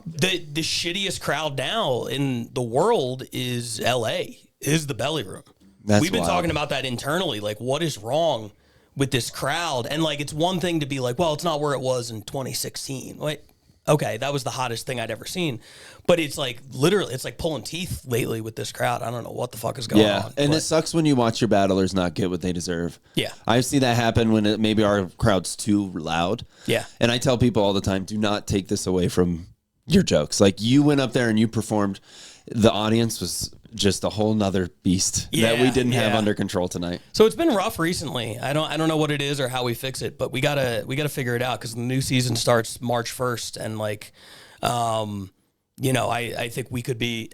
The shittiest crowd now in the world is LA, is the Belly Room. That's We've been wild. talking about that internally. Like, what is wrong with this crowd? And like, it's one thing to be like, well, it's not where it was in 2016. Wait, okay, that was the hottest thing I'd ever seen. But it's like literally, it's like pulling teeth lately with this crowd. I don't know what the fuck is going Yeah, on. and but- it sucks when you watch your battlers not get what they deserve. Yeah. I see that happen when maybe our crowd's too loud. Yeah. And I tell people all the time, do not take this away from your jokes. Like you went up there and you performed. The audience was just a whole nother beast that we didn't have under control tonight. So it's been rough recently. I don't know what it is or how we fix it, but we gotta figure it out because the new season starts March 1st, and like, I think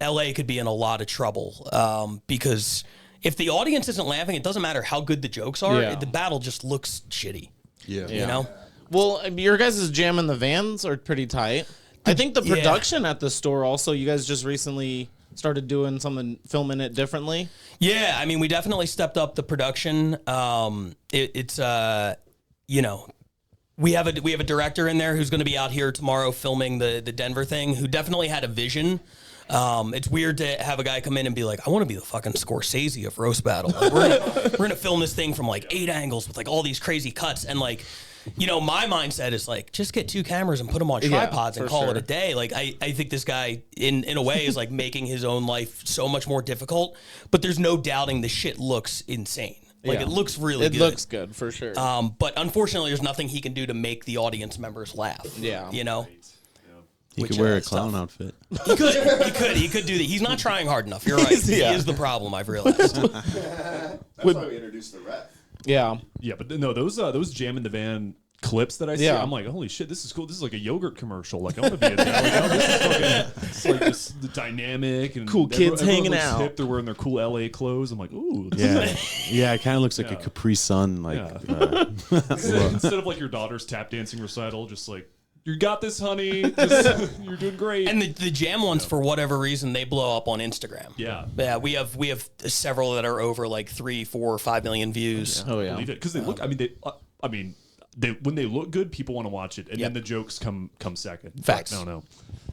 LA could be in a lot of trouble because if the audience isn't laughing, it doesn't matter how good the jokes are. Yeah. The battle just looks shitty. Yeah. You know. Well, your guys' jam in the vans are pretty tight. I think the production at the store also, you guys just recently started doing something, filming it differently. Yeah, I mean, we definitely stepped up the production. We have a director in there who's going to be out here tomorrow filming the Denver thing, who definitely had a vision. It's weird to have a guy come in and be like, I want to be the fucking Scorsese of roast battle. Like, we're gonna film this thing from like 8 angles with like all these crazy cuts, and like, my mindset is like, just get 2 cameras and put them on tripods and call it a day. Like, I think this guy in a way is like making his own life so much more difficult, but there's no doubting the shit looks insane. Like, it looks really good. It looks good, for sure. But unfortunately, there's nothing he can do to make the audience members laugh. Yeah. He could wear a clown outfit. He could do that. He's not trying hard enough. You're right. He is the problem, I've realized. That's why we introduced the ref. Yeah. Yeah, but no, those Jam in the Van clips that I see, Yeah. I'm like, holy shit, this is cool. This is like a yogurt commercial. Like, I want to be in that. Like, oh, this is fucking, it's like the dynamic and Cool kids everyone hanging looks out. hip. They're wearing their cool LA clothes. I'm like, ooh, this is Yeah, nice. yeah. It kind of looks like a Capri Sun. Like, Instead of like your daughter's tap dancing recital, just like, you got this, honey. Just, you're doing great. And the jam ones, for whatever reason, they blow up on Instagram. Yeah. We have several that are over like 3, 4, 5 million views. Oh, yeah. Believe it, because they look. They when they look good, people want to watch it, and then the jokes come second. Facts. No.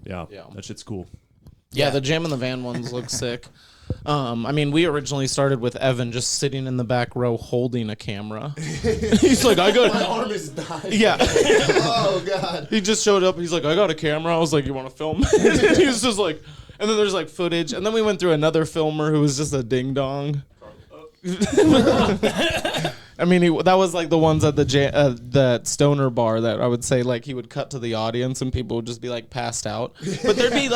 Yeah, that shit's cool. Yeah, the jam in the van ones look sick. We originally started with Evan just sitting in the back row holding a camera. He's like, My arm is dying. Yeah. Oh, God. He just showed up. He's like, I got a camera. I was like, you want to film? He was just like, and then there's like footage. And then we went through another filmer who was just a ding dong. That was like the ones at the stoner bar that I would say like he would cut to the audience and people would just be like passed out. But there'd be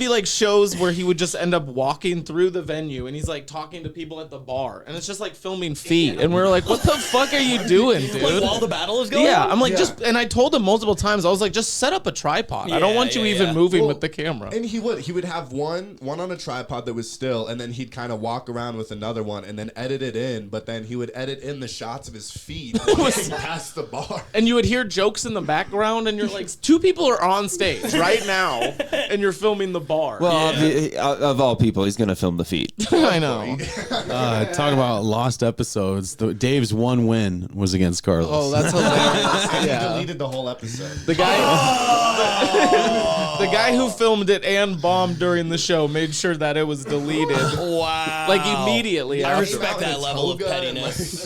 like shows where he would just end up walking through the venue and he's like talking to people at the bar and it's just like filming feet and we're like, what the fuck are you doing, dude? Like while the battle is going Yeah, on? I'm like, and I told him multiple times, I was like, just set up a tripod. I don't want you even moving with the camera. And he would have one on a tripod that was still, and then he'd kind of walk around with another one and then edit it in, but then he would edit in the shots of his feet walking past the bar. And you would hear jokes in the background, and you're like, 2 people are on stage right now, and you're filming the bar. Well, of all people, he's going to film the feet. I know. talk about lost episodes. Dave's one win was against Carlos. Oh, that's hilarious. He Yeah. deleted the whole episode. The guy, the guy who filmed it and bombed during the show made sure that it was deleted. Wow. Like immediately. I after. respect that level of pettiness.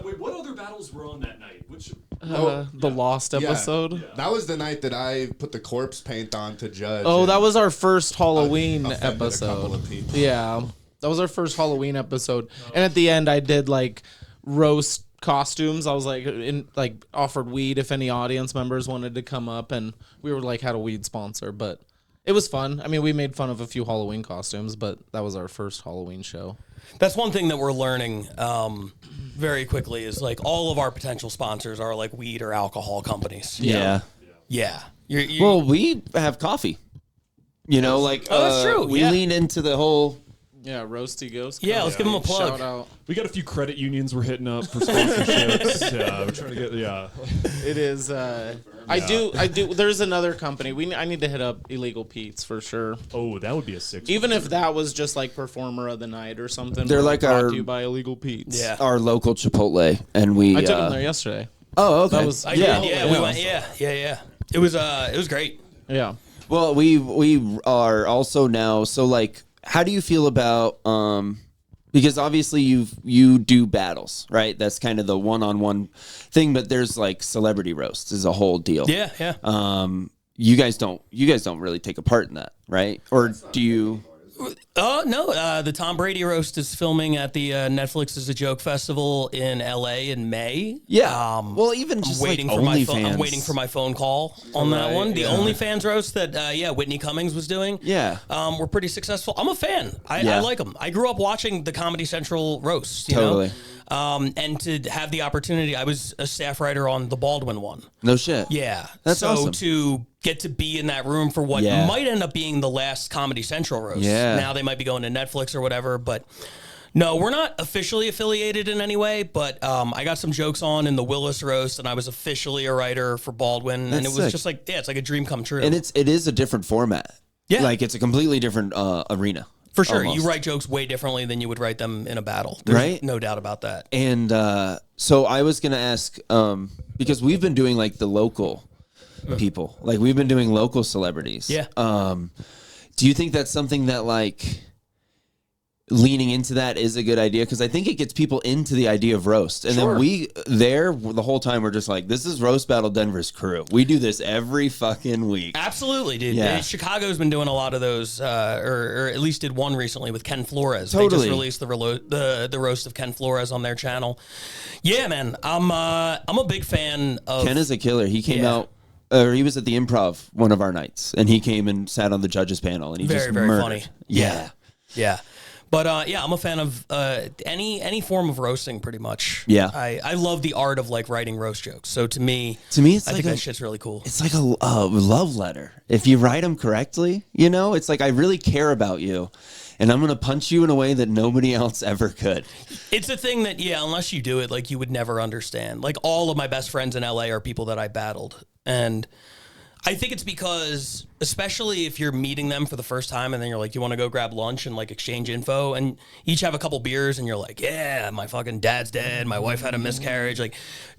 Wait, what other battles were on that night? Which The lost episode. Yeah. That was the night that I put the corpse paint on to judge. Oh, and that was our first Halloween offended a couple episode. of people. Yeah, that was our first Halloween episode. And at the end, I did like roast costumes. I was like, offered weed if any audience members wanted to come up, and we were like had a weed sponsor, but it was fun. I mean, we made fun of a few Halloween costumes, but that was our first Halloween show. That's one thing that we're learning very quickly is like all of our potential sponsors are like weed or alcohol companies. Yeah. Yeah. Well, we have coffee. that's true. We lean into the whole. Yeah, Roasty Ghost. Yeah, let's give him a plug. Shout out. we got a few credit unions we're hitting up for sponsorships. We're trying to get It is. I do. There's another company. I need to hit up Illegal Pete's for sure. Oh, that would be a 6. Even if that was just like performer of the night or something. They're like brought our- to you by Illegal Pete's. Yeah. Our local Chipotle, and we. I took them there yesterday. Oh, okay. That was- I did, yeah. We went, yeah. It was great. Yeah. Well, we are also now. So, like, how do you feel about? Because obviously you do battles, right? That's kind of the one-on-one thing. But there's like celebrity roasts is a whole deal. Yeah. You guys don't really take a part in that, right? Or do you? No. The Tom Brady roast is filming at the Netflix is a Joke Festival in LA in May. Yeah. Well, even just I'm waiting like for my phone. OnlyFans. I'm waiting for my phone call on that one. The OnlyFans roast that Whitney Cummings was doing. Yeah. Were pretty successful. I'm a fan. I like them. I grew up watching the Comedy Central roasts. You Totally. know? And to have the opportunity, I was a staff writer on the Baldwin one. No shit. Yeah. That's so awesome. to get to be in that room for what might end up being the last Comedy Central roast. Yeah. Now they might be going to Netflix or whatever, but no, we're not officially affiliated in any way, but I got some jokes on in the Willis roast and I was officially a writer for Baldwin. That's and it was sick. just like, it's like a dream come true. And it is a different format. Yeah. Like it's a completely different arena. For sure. Almost. You write jokes way differently than you would write them in a battle. There's right? no doubt about that. And so I was going to ask, because we've been doing like the local people, like we've been doing local celebrities. Yeah. Do you think that's something that like leaning into that is a good idea? Because I think it gets people into the idea of roast. And then the whole time we're just like, this is Roast Battle Denver's crew. We do this every fucking week. Absolutely, dude. Yeah. Chicago's been doing a lot of those, or at least did one recently with Ken Flores. Totally. They just released the roast of Ken Flores on their channel. Yeah, man. I'm a big fan of Ken is a killer. He came out. Or he was at the Improv one of our nights, and he came and sat on the judges panel, and he very, just very murdered. funny. Yeah. Yeah. But I'm a fan of any form of roasting, pretty much. Yeah. I love the art of like writing roast jokes. So to me, it's I like think that shit's really cool. It's like a love letter. If you write them correctly, you know, it's like I really care about you, and I'm gonna punch you in a way that nobody else ever could. It's a thing that unless you do it, like you would never understand. Like all of my best friends in LA are people that I battled, and I think it's because, especially if you're meeting them for the first time and then you're like, you want to go grab lunch and like exchange info and each have a couple beers and you're like, yeah, my fucking dad's dead. My wife had a miscarriage. Like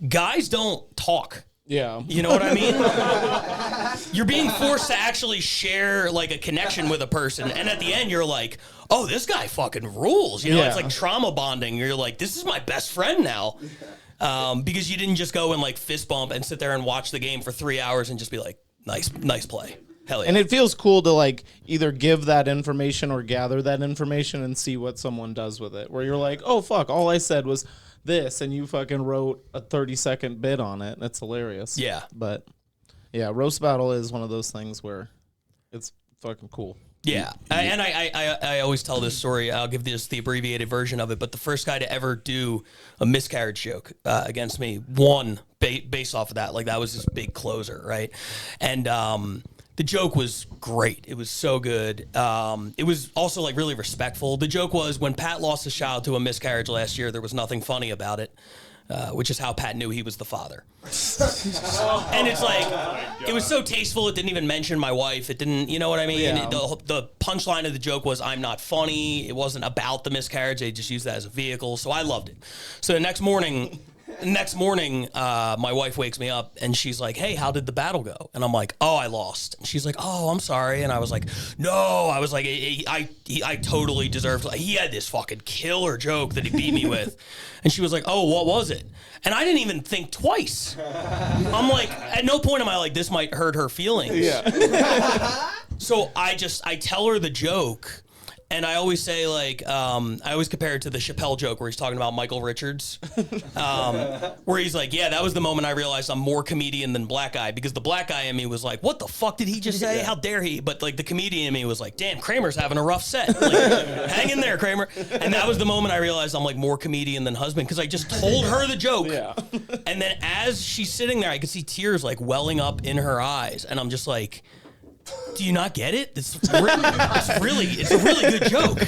guys don't talk. Yeah. You know what I mean? You're being forced to actually share like a connection with a person. And at the end you're like, oh, this guy fucking rules. You know, It's like trauma bonding. You're like, this is my best friend now. Because you didn't just go and like fist bump and sit there and watch the game for 3 hours and just be like, nice play. Hell yeah. And it feels cool to like either give that information or gather that information and see what someone does with it. Where you're like, oh fuck, all I said was this, and you fucking wrote a 30-second bit on it. That's hilarious. Yeah. But yeah, roast battle is one of those things where it's fucking cool. Yeah, and I always tell this story. I'll give this the abbreviated version of it. But the first guy to ever do a miscarriage joke against me won based off of that. Like that was his big closer, right? And the joke was great. It was so good. It was also like really respectful. The joke was when Pat lost his child to a miscarriage last year, there was nothing funny about it. Which is how Pat knew he was the father. And it's like, it was so tasteful, it didn't even mention my wife. It didn't, you know what I mean? Yeah. The punchline of the joke was, I'm not funny. It wasn't about the miscarriage. They just used that as a vehicle. So I loved it. So the next morning, my wife wakes me up and she's like, hey, how did the battle go? And I'm like, oh, I lost. And she's like, oh, I'm sorry. And I was like, no. I was like, I totally deserved. He had this fucking killer joke that he beat me with. And she was like, oh, what was it? And I didn't even think twice. I'm like, at no point am I like, this might hurt her feelings. Yeah. So I tell her the joke. And I always say, like, I always compare it to the Chappelle joke where he's talking about Michael Richards, where he's like, yeah, that was the moment I realized I'm more comedian than black guy, because the black guy in me was like, what the fuck did he just say? How dare he? But, like, the comedian in me was like, damn, Kramer's having a rough set. Like, hang in there, Kramer. And that was the moment I realized I'm, like, more comedian than husband, because I just told her the joke. Yeah. And then as she's sitting there, I could see tears, like, welling up in her eyes. And I'm just like, do you not get it? It's a really good joke.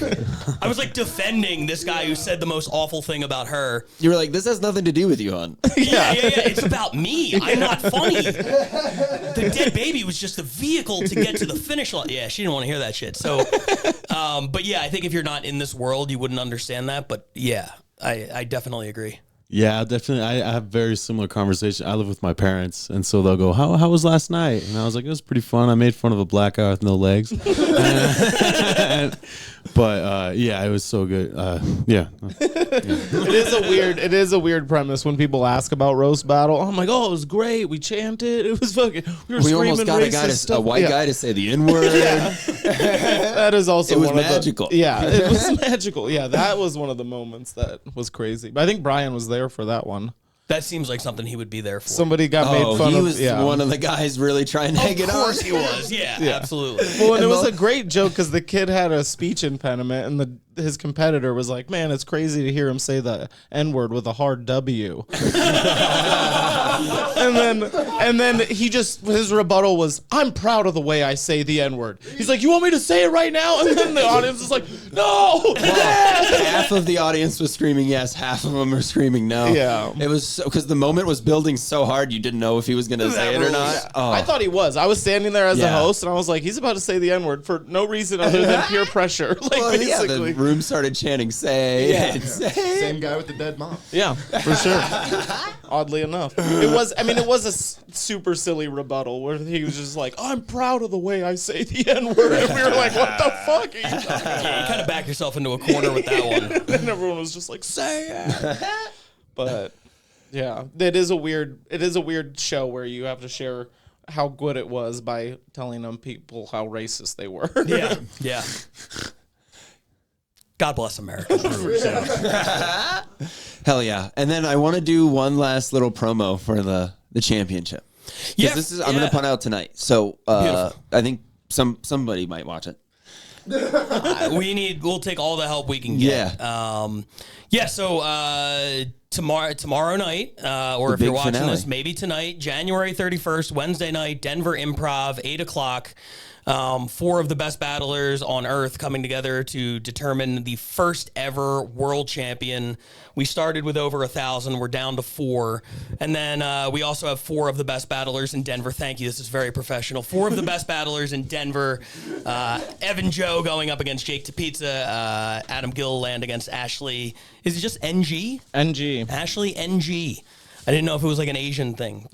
I was like defending this guy who said the most awful thing about her. You were like, this has nothing to do with you, hon. Yeah. It's about me. I'm not funny. The dead baby was just a vehicle to get to the finish line. Yeah, she didn't want to hear that shit. So, but yeah, I think if you're not in this world, you wouldn't understand that. But yeah, I definitely agree. Yeah, definitely. I have very similar conversation. I live with my parents, and so they'll go, "How was last night?" And I was like, "It was pretty fun. I made fun of a black guy with no legs." But yeah, it was so good. Yeah. It is a weird premise when people ask about roast battle. I'm like, oh, it was great. We chanted. It was fucking. We almost got a white guy to say the N-word. Yeah. That is also. It was magical. It was magical. Yeah, that was one of the moments that was crazy. But I think Brian was there for that one. That seems like something he would be there for. Somebody got made fun of. He was one of the guys really trying to hang it on. Of course he was. Yeah, absolutely. Well, and it was a great joke because the kid had a speech impediment, and his competitor was like, "Man, it's crazy to hear him say the N-word with a hard W." and then his rebuttal was, "I'm proud of the way I say the N-word." He's like, "You want me to say it right now?" And then the audience is like, "No!" Half of the audience was screaming yes, half of them were screaming no. Yeah. It was because the moment was building so hard, you didn't know if he was going to say it or not. Oh. I thought he was. I was standing there as the host, and I was like, he's about to say the N-word for no reason other than pure pressure. Basically. The room started chanting, say. Same guy with the dead mom. Yeah, for sure. Oddly enough. It was a super silly rebuttal where he was just like, "I'm proud of the way I say the N-word." And we were like, what the fuck are you talking about? Yeah, you kind of back yourself into a corner with that one. And everyone was just like, "Say it." But yeah, it is a weird show where you have to share how good it was by telling them people how racist they were. Yeah. God bless America. Hell yeah. And then I want to do one last little promo for the championship. Yeah, I'm going to put out tonight. So I think somebody might watch it. We'll take all the help we can get. So tomorrow night, or if you're watching this, maybe tonight, January 31st, Wednesday night, Denver Improv, 8:00. 4 of the best battlers on earth coming together to determine the first ever world champion. We started with over 1,000. We're down to 4. And then we also have 4 of the best battlers in Denver. Thank you. This is very professional. 4 of the best battlers in Denver. Evan Joe going up against Jake Tapizza. Adam Gilliland against Ashley. Is it just NG? NG. Ashley NG. I didn't know if it was like an Asian thing.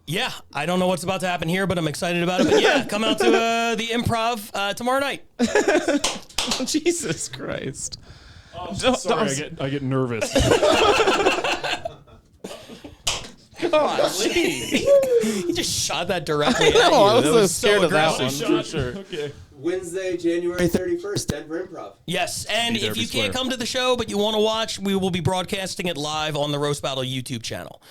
Yeah, I don't know what's about to happen here, but I'm excited about it. But yeah, come out to the Improv tomorrow night. Jesus Christ. Sorry, I get nervous. God, he just shot that directly at you. I was That scared of that one, aggressive. for sure. Okay. Wednesday, January 31st, Denver Improv. Yes, and if you can't come to the show but you want to watch, we will be broadcasting it live on the Roast Battle YouTube channel.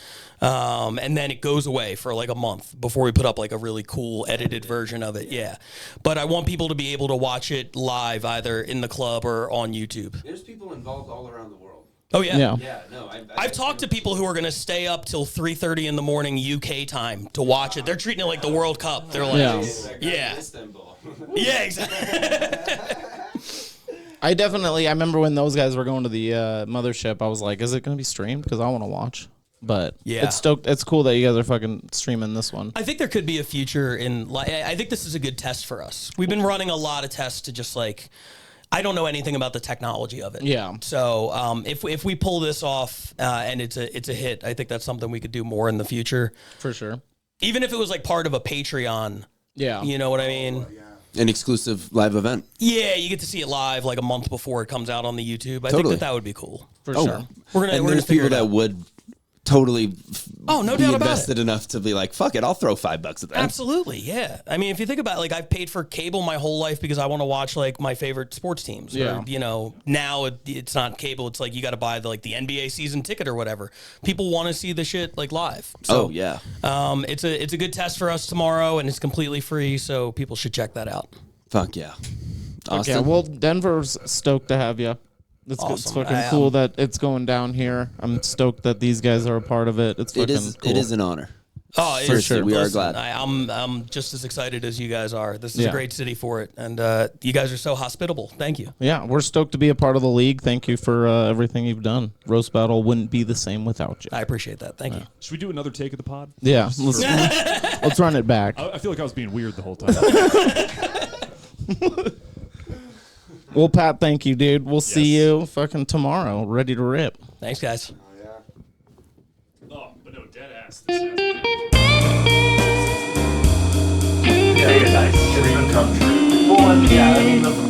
And then it goes away for like a month before we put up like a really cool edited version of it. Yeah. But I want people to be able to watch it live either in the club or on YouTube. There's people involved all around the world. Oh, yeah? Yeah, no. I've talked to people who are going to stay up till 3:30 in the morning UK time to watch it. They're treating it like the World Cup. They're like, yeah. Yeah, exactly. I remember when those guys were going to the mothership, I was like, is it going to be streamed? Because I want to watch. But yeah, it's cool that you guys are fucking streaming this one. I think there could be a future I think this is a good test for us. We've been running a lot of tests to just like, I don't know anything about the technology of it. Yeah. So if we pull this off and it's a hit, I think that's something we could do more in the future. For sure. Even if it was like part of a Patreon. Yeah. You know what I mean? An exclusive live event. Yeah, you get to see it live like a month before it comes out on the YouTube. I think that would be cool. For sure. We're gonna there's people that would totally no doubt be about invested enough to be like, fuck it, I'll throw $5 at that. Absolutely, yeah. I mean, if you think about it, like I've paid for cable my whole life because I want to watch like my favorite sports teams. Yeah. Or, you know, now it's not cable. It's like you got to buy the NBA season ticket or whatever. People want to see the shit like live. So, yeah. It's a good test for us tomorrow, and it's completely free, so people should check that out. Fuck yeah. Austin? Okay, well, Denver's stoked to have you. It's, awesome. It's fucking cool that it's going down here. I'm stoked that these guys are a part of it. It's fucking cool. It is an honor. Oh, for sure. We are glad. I'm just as excited as you guys are. This is a great city for it, and you guys are so hospitable. Thank you. Yeah, we're stoked to be a part of the league. Thank you for everything you've done. Roast Battle wouldn't be the same without you. I appreciate that. Thank you. Should we do another take of the pod? Yeah, let's run it back. I feel like I was being weird the whole time. Well, Pat, thank you, dude. We'll see you fucking tomorrow. Ready to rip. Thanks, guys. Oh, but no, dead ass. Nice. Dream come true. Well, yeah, I mean, the